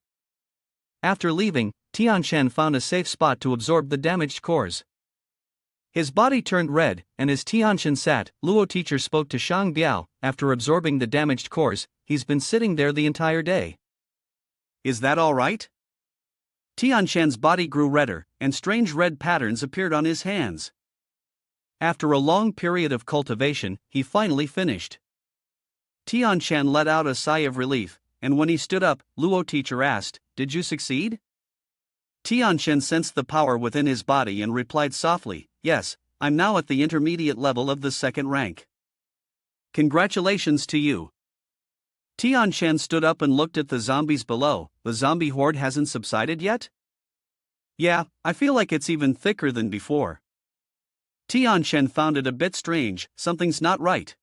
After leaving, Tianchen found a safe spot to absorb the damaged cores. His body turned red, and as Tianchen sat, Luo teacher spoke to Shang Biao. "After absorbing the damaged cores, he's been sitting there the entire day. Is that all right?" Tianchen's body grew redder, and strange red patterns appeared on his hands. After a long period of cultivation, he finally finished. Tianchen let out a sigh of relief, and when he stood up, Luo teacher asked, "Did you succeed?" Tianchen sensed the power within his body and replied softly, "Yes, I'm now at the intermediate level of the second rank." "Congratulations to you." Tianchen stood up and looked at the zombies below. "The zombie horde hasn't subsided yet?" "Yeah, I feel like it's even thicker than before." Tianchen found it a bit strange. Something's not right.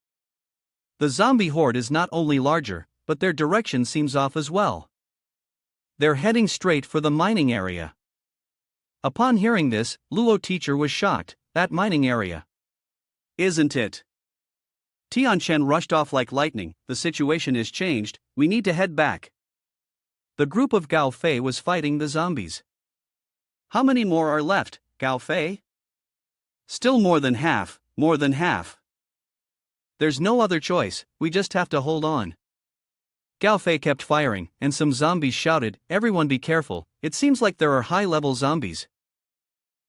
The zombie horde is not only larger, but their direction seems off as well. They're heading straight for the mining area. Upon hearing this, Luo teacher was shocked. "That mining area. Isn't it?" Tianchen rushed off like lightning. "The situation is changed, we need to head back." The group of Gao Fei was fighting the zombies. "How many more are left, Gao Fei?" "Still more than half, more than half." "There's no other choice, we just have to hold on." Gao Fei kept firing, and some zombies shouted, "Everyone be careful, it seems like there are high-level zombies."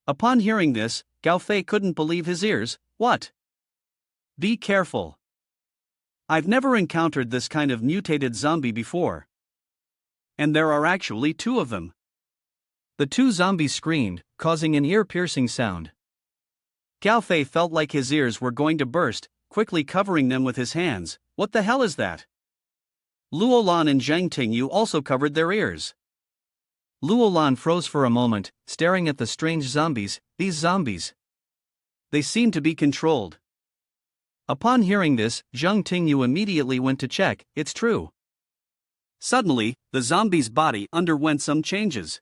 Upon hearing this, Gao Fei couldn't believe his ears. "What? Be careful. I've never encountered this kind of mutated zombie before. And there are actually 2 of them." The 2 zombies screamed, causing an ear-piercing sound. Gao Fei felt like his ears were going to burst, quickly covering them with his hands. "What the hell is that?" Luo Lan and Zhang Tingyu also covered their ears. Luo Lan froze for a moment, staring at the strange zombies. These zombies, they seem to be controlled. Upon hearing this, Zhang Tingyu immediately went to check. "It's true." Suddenly, the zombie's body underwent some changes.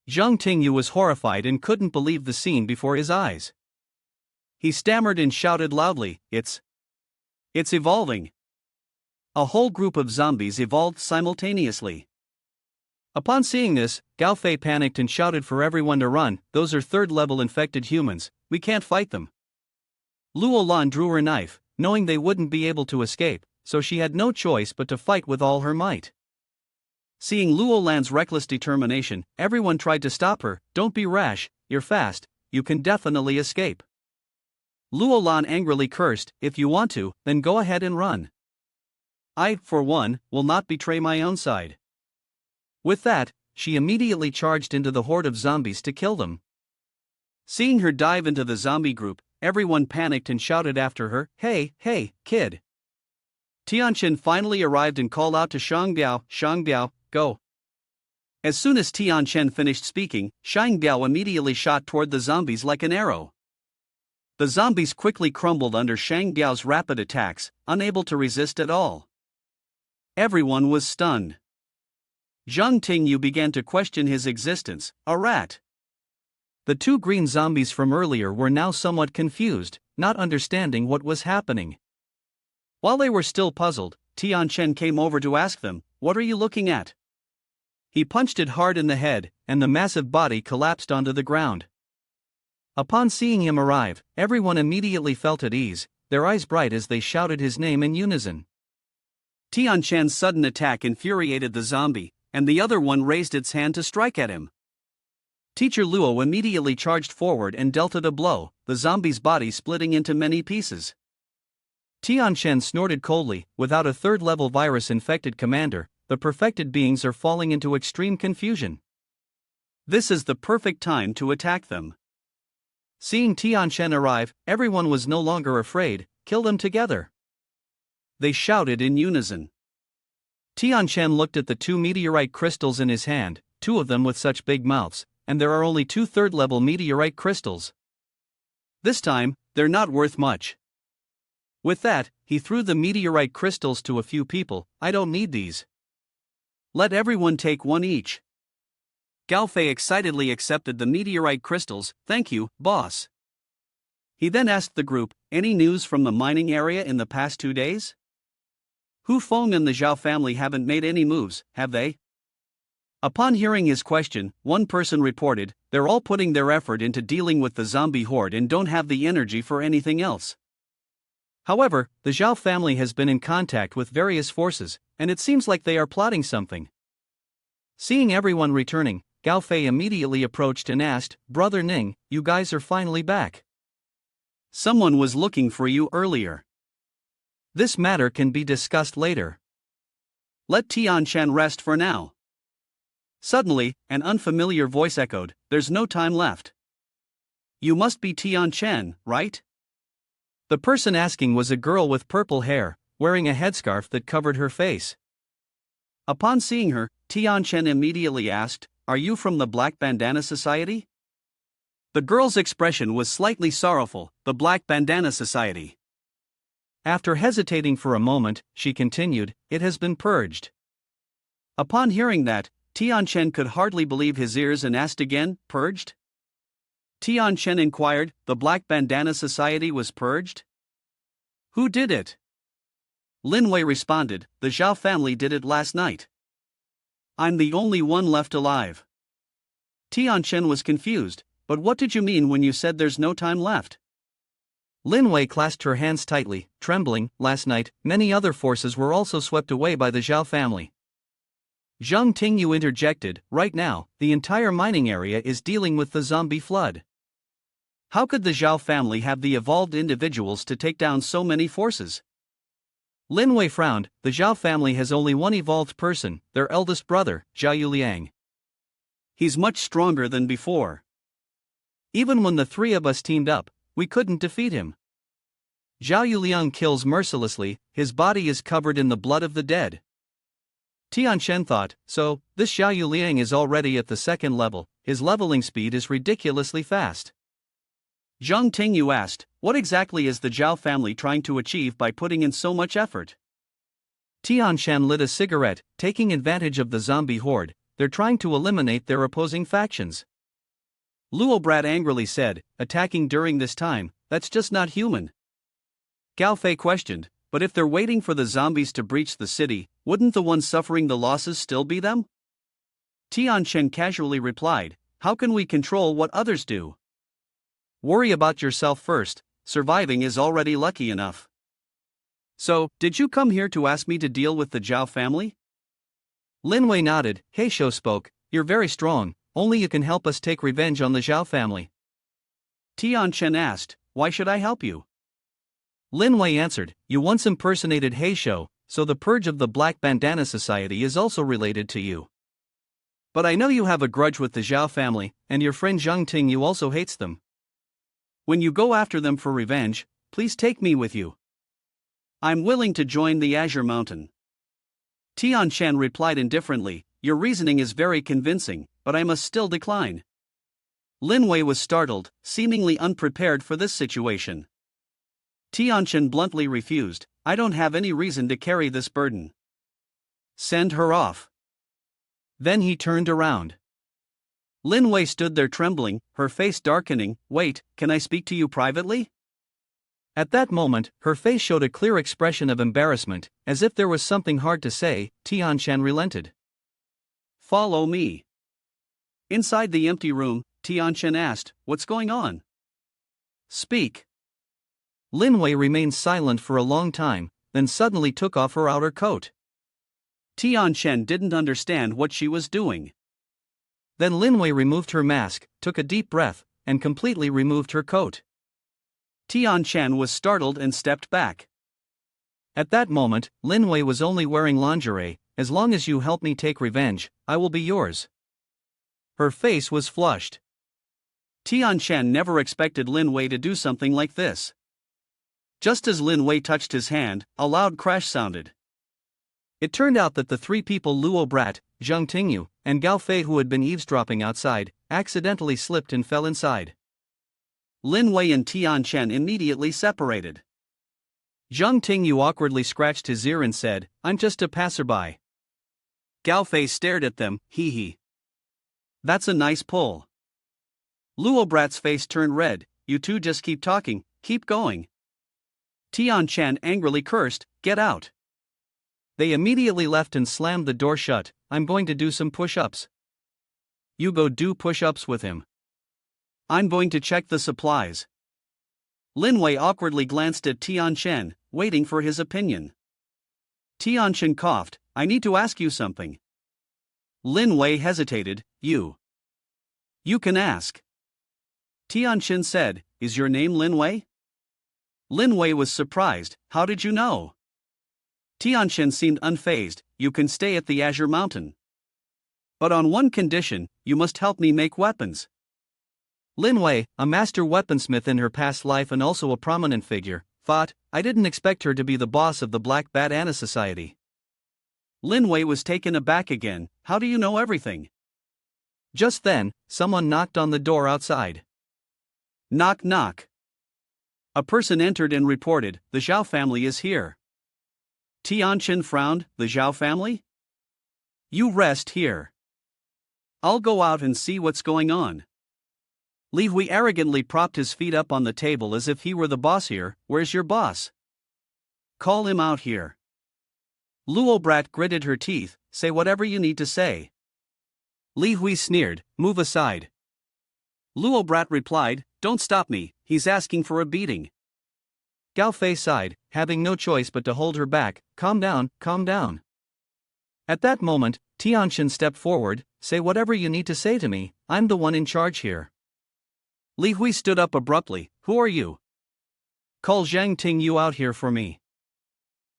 Zhang Tingyu was horrified and couldn't believe the scene before his eyes. He stammered and shouted loudly, It's evolving." A whole group of zombies evolved simultaneously. Upon seeing this, Gao Fei panicked and shouted for everyone to run. "Those are third-level infected humans, we can't fight them." Luo Lan drew her knife, knowing they wouldn't be able to escape, so she had no choice but to fight with all her might. Seeing Luo Lan's reckless determination, everyone tried to stop her. "Don't be rash, you're fast, you can definitely escape." Luo Lan angrily cursed, "If you want to, then go ahead and run. I, for one, will not betray my own side." With that, she immediately charged into the horde of zombies to kill them. Seeing her dive into the zombie group, everyone panicked and shouted after her, "Hey, hey, kid!" Tianqian finally arrived and called out to Shangbiao, go. As soon as Tianqian finished speaking, Shangbiao immediately shot toward the zombies like an arrow. The zombies quickly crumbled under Shangbiao's rapid attacks, unable to resist at all. Everyone was stunned. Zhang Tingyu began to question his existence, a rat. The two green zombies from earlier were now somewhat confused, not understanding what was happening. While they were still puzzled, Tianqian came over to ask them, "What are you looking at?" He punched it hard in the head, and the massive body collapsed onto the ground. Upon seeing him arrive, everyone immediately felt at ease, their eyes bright as they shouted his name in unison. Tianqian's sudden attack infuriated the zombie, and the other one raised its hand to strike at him. Teacher Luo immediately charged forward and dealt it a blow, the zombie's body splitting into many pieces. Tianqian snorted coldly, "Without a third-level virus-infected commander, the perfected beings are falling into extreme confusion. This is the perfect time to attack them." Seeing Tianqian arrive, everyone was no longer afraid, "Kill them together!" They shouted in unison. Tianqian looked at the two meteorite crystals in his hand, two of them with such big mouths, and there are only two third-level meteorite crystals. This time, they're not worth much. With that, he threw the meteorite crystals to a few people. "I don't need these. Let everyone take one each." Gao Fei excitedly accepted the meteorite crystals. "Thank you, boss." He then asked the group, "Any news from the mining area in the past 2 days? Hu Feng and the Zhao family haven't made any moves, have they?" Upon hearing his question, one person reported, "They're all putting their effort into dealing with the zombie horde and don't have the energy for anything else." However, the Zhao family has been in contact with various forces, and it seems like they are plotting something. Seeing everyone returning, Gao Fei immediately approached and asked, "Brother Ning, you guys are finally back. Someone was looking for you earlier. This matter can be discussed later. Let Tianqian rest for now." Suddenly, an unfamiliar voice echoed, "There's no time left. You must be Tianqian, right?" The person asking was a girl with purple hair, wearing a headscarf that covered her face. Upon seeing her, Tianqian immediately asked, "Are you from the Black Bandana Society?" The girl's expression was slightly sorrowful. "The Black Bandana Society." After hesitating for a moment, she continued, "It has been purged." Upon hearing that, Tianqian could hardly believe his ears and asked again, "Purged?" Tianqian inquired, "The Black Bandana Society was purged? Who did it?" Lin Wei responded, "The Zhao family did it last night. I'm the only one left alive." Tianqian was confused, "But what did you mean when you said there's no time left?" Lin Wei clasped her hands tightly, trembling. "Last night, many other forces were also swept away by the Zhao family." Zhang Tingyu interjected, "Right now, the entire mining area is dealing with the zombie flood. How could the Zhao family have the evolved individuals to take down so many forces?" Lin Wei frowned. "The Zhao family has only one evolved person, their eldest brother, Zhao Yuliang. He's much stronger than before. Even when the three of us teamed up, we couldn't defeat him. Zhao Yuliang kills mercilessly, his body is covered in the blood of the dead." Tianqian thought, "So, this Zhao Yuliang is already at the second level, his leveling speed is ridiculously fast." Zhang Tingyu asked, "What exactly is the Zhao family trying to achieve by putting in so much effort?" Tianqian lit a cigarette, taking advantage of the zombie horde. "They're trying to eliminate their opposing factions." Luo Brat angrily said, "Attacking during this time, that's just not human." Gao Fei questioned, "But if they're waiting for the zombies to breach the city, wouldn't the ones suffering the losses still be them?" Tianqian casually replied, "How can we control what others do? Worry about yourself first, surviving is already lucky enough." "So, did you come here to ask me to deal with the Zhao family?" Lin Wei nodded. Heisho spoke, "You're very strong, only you can help us take revenge on the Zhao family." Tianqian asked, "Why should I help you?" Lin Wei answered, "You once impersonated Heisho, so the purge of the Black Bandana Society is also related to you." But I know you have a grudge with the Zhao family, and your friend Zhang Tingyu also hates them. When you go after them for revenge, please take me with you. I'm willing to join the Azure Mountain. Tian Shan replied indifferently, your reasoning is very convincing, but I must still decline. Lin Wei was startled, seemingly unprepared for this situation. Tian Shan bluntly refused, I don't have any reason to carry this burden. Send her off. Then he turned around. Lin Wei stood there trembling, her face darkening. Wait, can I speak to you privately? At that moment, her face showed a clear expression of embarrassment, as if there was something hard to say. Tian Shan relented. Follow me. Inside the empty room, Tian Shan asked, what's going on? Speak. Lin Wei remained silent for a long time, then suddenly took off her outer coat. Tian Shan didn't understand what she was doing. Then Lin Wei removed her mask, took a deep breath, and completely removed her coat. Tian Shan was startled and stepped back. At that moment, Lin Wei was only wearing lingerie. As long as you help me take revenge, I will be yours. Her face was flushed. Tian Shan never expected Lin Wei to do something like this. Just as Lin Wei touched his hand, a loud crash sounded. It turned out that the three people Luo Brat, Zhang Tingyu, and Gao Fei who had been eavesdropping outside, accidentally slipped and fell inside. Lin Wei and Tian Shan immediately separated. Zhang Tingyu awkwardly scratched his ear and said, I'm just a passerby. Gao Fei stared at them, hee hee. That's a nice pull. Luo Brat's face turned red, you two just keep talking, keep going. Tian Shan angrily cursed, get out. They immediately left and slammed the door shut. I'm going to do some push-ups. You go do push-ups with him. I'm going to check the supplies. Lin Wei awkwardly glanced at Tian Shan, waiting for his opinion. Tian Shan coughed, I need to ask you something. Lin Wei hesitated, You can ask. Tian Shan said, is your name Lin Wei? Lin Wei was surprised, how did you know? Tian Shan seemed unfazed, you can stay at the Azure Mountain. But on one condition, you must help me make weapons. Lin Wei, a master weaponsmith in her past life and also a prominent figure, thought, I didn't expect her to be the boss of the Black Bandana Society. Lin Wei was taken aback again, how do you know everything? Just then, someone knocked on the door outside. Knock knock. A person entered and reported, the Zhao family is here. Tian Shan frowned, the Zhao family? You rest here. I'll go out and see what's going on. Li Hui arrogantly propped his feet up on the table as if he were the boss here, where's your boss? Call him out here. Luo Brat gritted her teeth, say whatever you need to say. Li Hui sneered, move aside. Luo Brat replied, don't stop me, he's asking for a beating. Gao Fei sighed, having no choice but to hold her back, calm down, calm down. At that moment, Tian Shan stepped forward, say whatever you need to say to me, I'm the one in charge here. Li Hui stood up abruptly, who are you? Call Zhang Tingyu out here for me.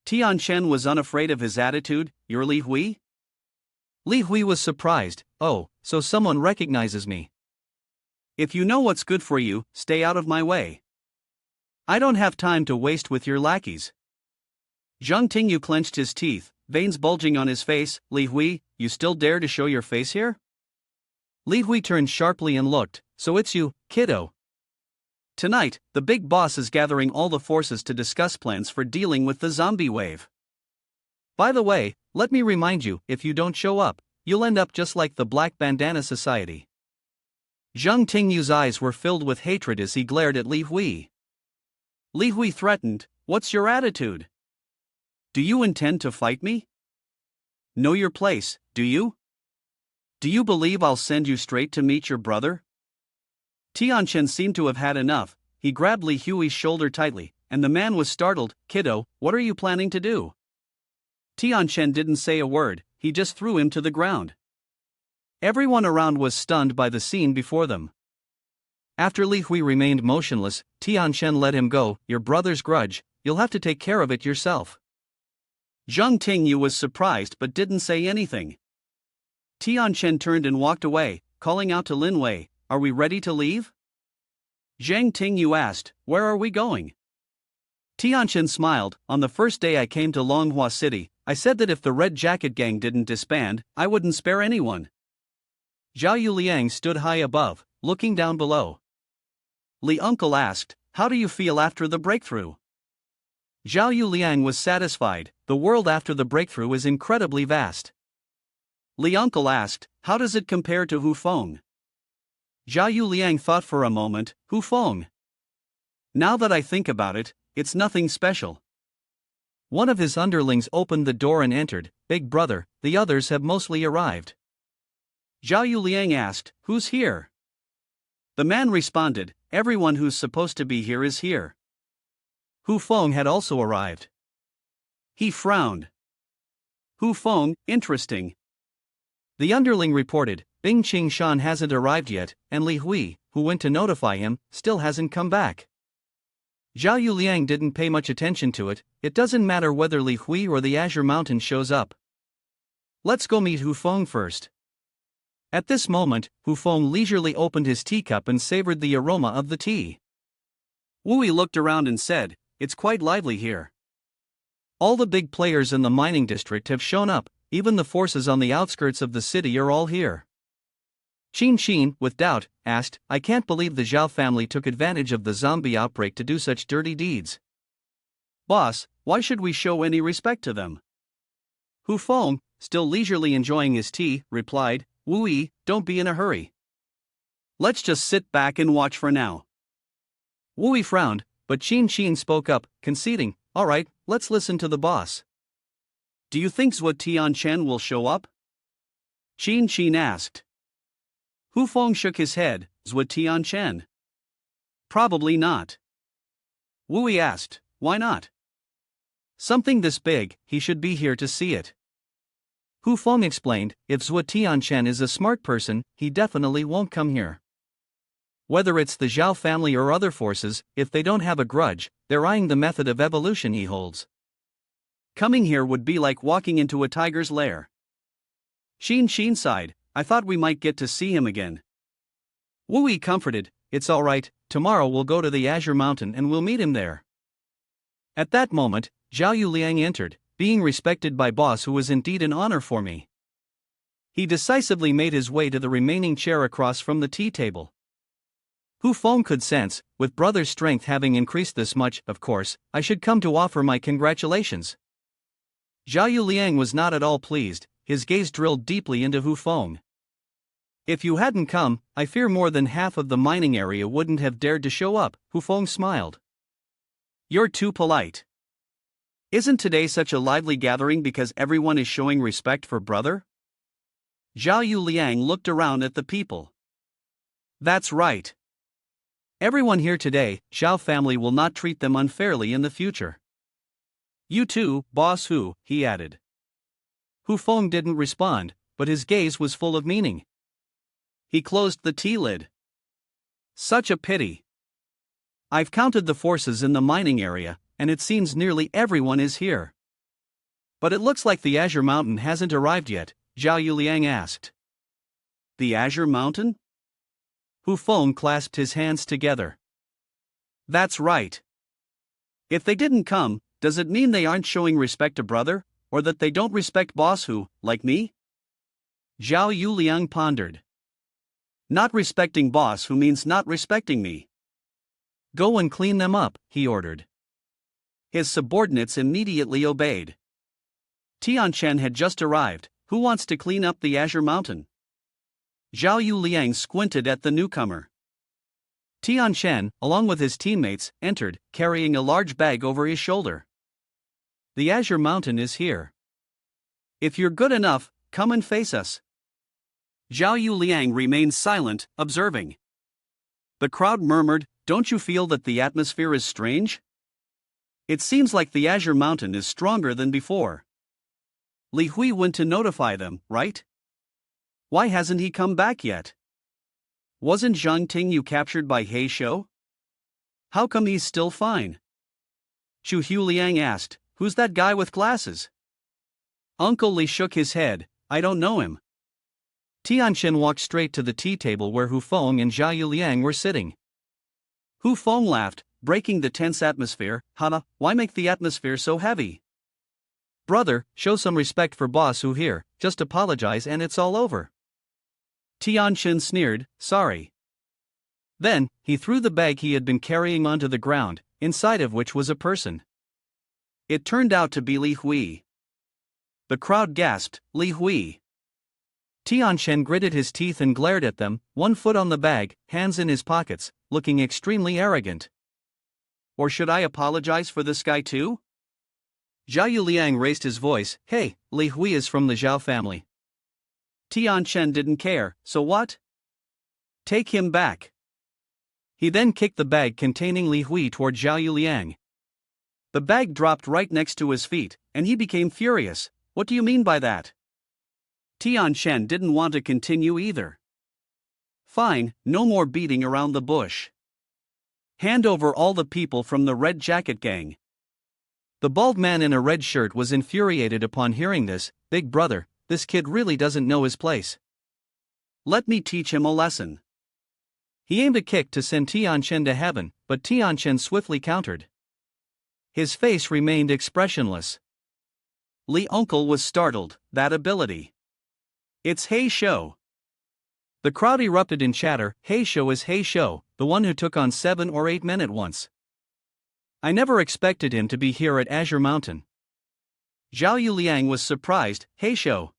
Tian Shan was unafraid of his attitude, you're Li Hui? Li Hui was surprised, oh, so someone recognizes me. If you know what's good for you, stay out of my way. I don't have time to waste with your lackeys. Zhang Tingyu clenched his teeth, veins bulging on his face, Li Hui, you still dare to show your face here? Li Hui turned sharply and looked, so it's you, kiddo. Tonight, the big boss is gathering all the forces to discuss plans for dealing with the zombie wave. By the way, let me remind you, if you don't show up, you'll end up just like the Black Bandana Society. Zhang Tingyu's eyes were filled with hatred as he glared at Li Hui. Li Hui threatened, what's your attitude? Do you intend to fight me? Know your place, do you? Do you believe I'll send you straight to meet your brother? Tian Shan seemed to have had enough, he grabbed Li Hui's shoulder tightly, and the man was startled, kiddo, what are you planning to do? Tian Shan didn't say a word, he just threw him to the ground. Everyone around was stunned by the scene before them. After Li Hui remained motionless, Tian Shan let him go, your brother's grudge, you'll have to take care of it yourself. Zhang Tingyu was surprised but didn't say anything. Tianchen turned and walked away, calling out to Lin Wei, "Are we ready to leave?" Zhang Tingyu asked, "Where are we going?" Tianchen smiled, "On the first day I came to Longhua City, I said that if the Red Jacket Gang didn't disband, I wouldn't spare anyone." Zhao Yuliang stood high above, looking down below. Li Uncle asked, "How do you feel after the breakthrough?" Zhao Yuliang was satisfied, the world after the breakthrough is incredibly vast. Li Uncle asked, "How does it compare to Hu Feng?" Zhao Yuliang thought for a moment, "Hu Feng? Now that I think about it, it's nothing special." One of his underlings opened the door and entered, "Big brother, the others have mostly arrived." Zhao Yuliang asked, "Who's here?" The man responded, "Everyone who's supposed to be here is here." Hu Feng had also arrived. He frowned. "Hu Feng, interesting." The underling reported, "Bing Qingshan hasn't arrived yet, and Li Hui, who went to notify him, still hasn't come back." Zhao Yuliang didn't pay much attention to it. It doesn't matter whether Li Hui or the Azure Mountain shows up. Let's go meet Hu Feng first. At this moment, Hu Feng leisurely opened his teacup and savored the aroma of the tea. Wu Yi looked around and said, "It's quite lively here. All the big players in the mining district have shown up, even the forces on the outskirts of the city are all here." Qin Xin, with doubt, asked, "I can't believe the Zhao family took advantage of the zombie outbreak to do such dirty deeds." "Boss, why should we show any respect to them?" Hu Feng, still leisurely enjoying his tea, replied, "Wu Yi, don't be in a hurry. Let's just sit back and watch for now." Wu Yi frowned, but Qin Xin spoke up, conceding, "All right, let's listen to the boss." "Do you think Zhuo Tianchen will show up?" Qin Xin asked. Hu Feng shook his head, "Zhuo Tianchen? Probably not." Wu Yi asked, "Why not?" "Something this big, he should be here to see it." Hu Feng explained, "If Zhuo Tianchen is a smart person, he definitely won't come here. Whether it's the Zhao family or other forces, if they don't have a grudge, they're eyeing the method of evolution he holds. Coming here would be like walking into a tiger's lair." Qin Xin sighed, "I thought we might get to see him again." Wu Yi comforted, "It's all right, tomorrow we'll go to the Azure Mountain and we'll meet him there." At that moment, Zhao Yuliang entered, "Being respected by boss who is indeed an honor for me." He decisively made his way to the remaining chair across from the tea table. Hu Feng could sense, with brother's strength having increased this much, of course, I should come to offer my congratulations. Zhao Yuliang was not at all pleased, his gaze drilled deeply into Hu Feng. "If you hadn't come, I fear more than half of the mining area wouldn't have dared to show up," Hu Feng smiled. "You're too polite. Isn't today such a lively gathering because everyone is showing respect for brother?" Zhao Yuliang looked around at the people. "That's right. Everyone here today, Zhao family will not treat them unfairly in the future. You too, Boss Hu," he added. Hu Feng didn't respond, but his gaze was full of meaning. He closed the tea lid. "Such a pity. I've counted the forces in the mining area, and it seems nearly everyone is here. But it looks like the Azure Mountain hasn't arrived yet," Zhao Yuliang asked. "The Azure Mountain?" Hu Feng clasped his hands together. "That's right. If they didn't come, does it mean they aren't showing respect to brother, or that they don't respect boss Hu, like me?" Zhao Yuliang pondered. "Not respecting boss Hu means not respecting me." "Go and clean them up," he ordered. His subordinates immediately obeyed. Tianchen had just arrived. "Who wants to clean up the Azure Mountain?" Zhao Yuliang squinted at the newcomer. Tianchen, along with his teammates, entered, carrying a large bag over his shoulder. "The Azure Mountain is here. If you're good enough, come and face us." Zhao Yuliang remained silent, observing. The crowd murmured, "Don't you feel that the atmosphere is strange? It seems like the Azure Mountain is stronger than before. Li Hui went to notify them, right? Why hasn't he come back yet? Wasn't Zhang Tingyu captured by He Shou? How come he's still fine?" Chu Huliang asked, "Who's that guy with glasses?" Uncle Li shook his head, "I don't know him." Tianqian walked straight to the tea table where Hu Feng and Zhao Yuliang were sitting. Hu Feng laughed, breaking the tense atmosphere. Haha, why make the atmosphere so heavy? Brother, show some respect for boss Hu here, just apologize and it's all over. Tianqian sneered, sorry. Then, he threw the bag he had been carrying onto the ground, inside of which was a person. It turned out to be Li Hui. The crowd gasped, Li Hui. Tianqian gritted his teeth and glared at them, 1 foot on the bag, hands in his pockets, looking extremely arrogant. Or should I apologize for this guy too? Zhao Yuliang raised his voice, hey, Li Hui is from the Zhao family. Tianqian didn't care, so what? Take him back. He then kicked the bag containing Li Hui toward Zhao Yuliang. The bag dropped right next to his feet, and he became furious. What do you mean by that? Tianqian didn't want to continue either. Fine, no more beating around the bush. Hand over all the people from the Red Jacket Gang. The bald man in a red shirt was infuriated upon hearing this. Big brother, this kid really doesn't know his place. Let me teach him a lesson. He aimed a kick to send Tianqian to heaven, but Tianqian swiftly countered. His face remained expressionless. Li Uncle was startled. That ability. It's Hei Shou. The crowd erupted in chatter. Hei Shou is Hei Shou, the one who took on 7 or 8 men at once. I never expected him to be here at Azure Mountain. Zhao Yuliang was surprised. Hei Shou.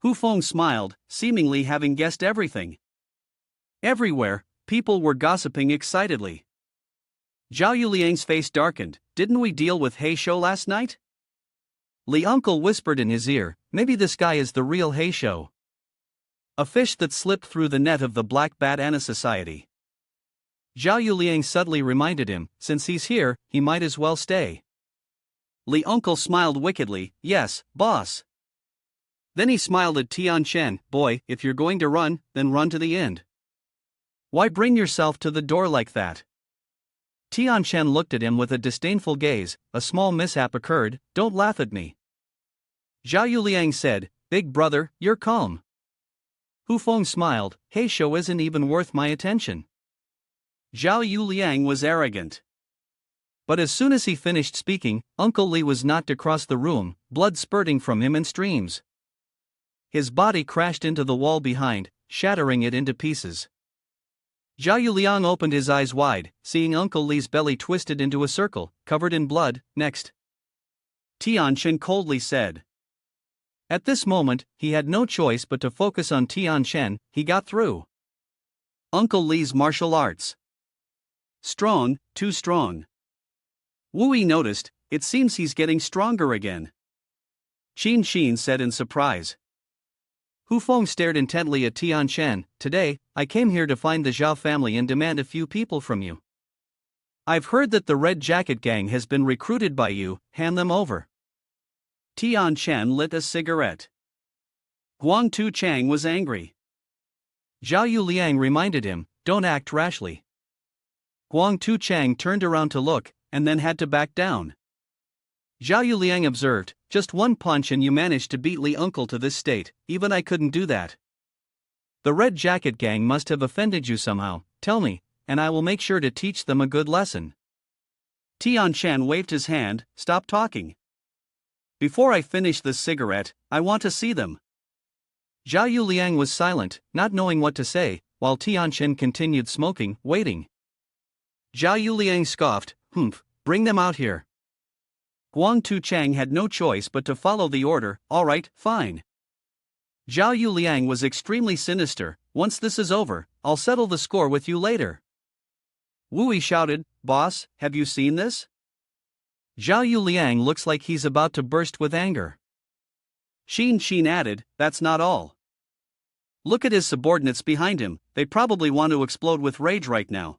Hu Feng smiled, seemingly having guessed everything. Everywhere, people were gossiping excitedly. Zhao Yuliang's face darkened. Didn't we deal with Hei Shou last night? Li Uncle whispered in his ear, maybe this guy is the real Hei Shou. A fish that slipped through the net of the Black Bat Anna Society. Zhao Yuliang subtly reminded him, since he's here, he might as well stay. Li Uncle smiled wickedly, yes, boss. Then he smiled at Tianqian, boy, if you're going to run, then run to the end. Why bring yourself to the door like that? Tianqian looked at him with a disdainful gaze. A small mishap occurred, don't laugh at me. Zhao Yuliang said, big brother, you're calm. Hu Feng smiled, Hei Shou isn't even worth my attention. Zhao Yuliang was arrogant. But as soon as he finished speaking, Uncle Li was knocked across the room, blood spurting from him in streams. His body crashed into the wall behind, shattering it into pieces. Zhao Yuliang opened his eyes wide, seeing Uncle Li's belly twisted into a circle, covered in blood. Next. Tianqian coldly said. At this moment, he had no choice but to focus on Tianqian. He got through. Uncle Li's martial arts. Strong, too strong. Wu Yi noticed, it seems he's getting stronger again. Qin Xin said in surprise. Hu Feng stared intently at Tianqian. Today, I came here to find the Zhao family and demand a few people from you. I've heard that the Red Jacket Gang has been recruited by you, hand them over. Tianqian lit a cigarette. Guang Tu Chang was angry. Zhao Yuliang reminded him, don't act rashly. Guang Tu Chang turned around to look, and then had to back down. Zhao Yuliang observed, just one punch and you managed to beat Li Uncle to this state, even I couldn't do that. The Red Jacket Gang must have offended you somehow, tell me, and I will make sure to teach them a good lesson. Tianqian waved his hand, stop talking. Before I finish this cigarette, I want to see them. Zhao Yuliang was silent, not knowing what to say, while Tianqian continued smoking, waiting. Zhao Yuliang scoffed, bring them out here. Guang Tu Chang had no choice but to follow the order, alright, fine. Zhao Yuliang was extremely sinister, once this is over, I'll settle the score with you later. Wu Yi shouted, boss, have you seen this? Zhao Yuliang looks like he's about to burst with anger. Qin Xin added, that's not all. Look at his subordinates behind him, they probably want to explode with rage right now.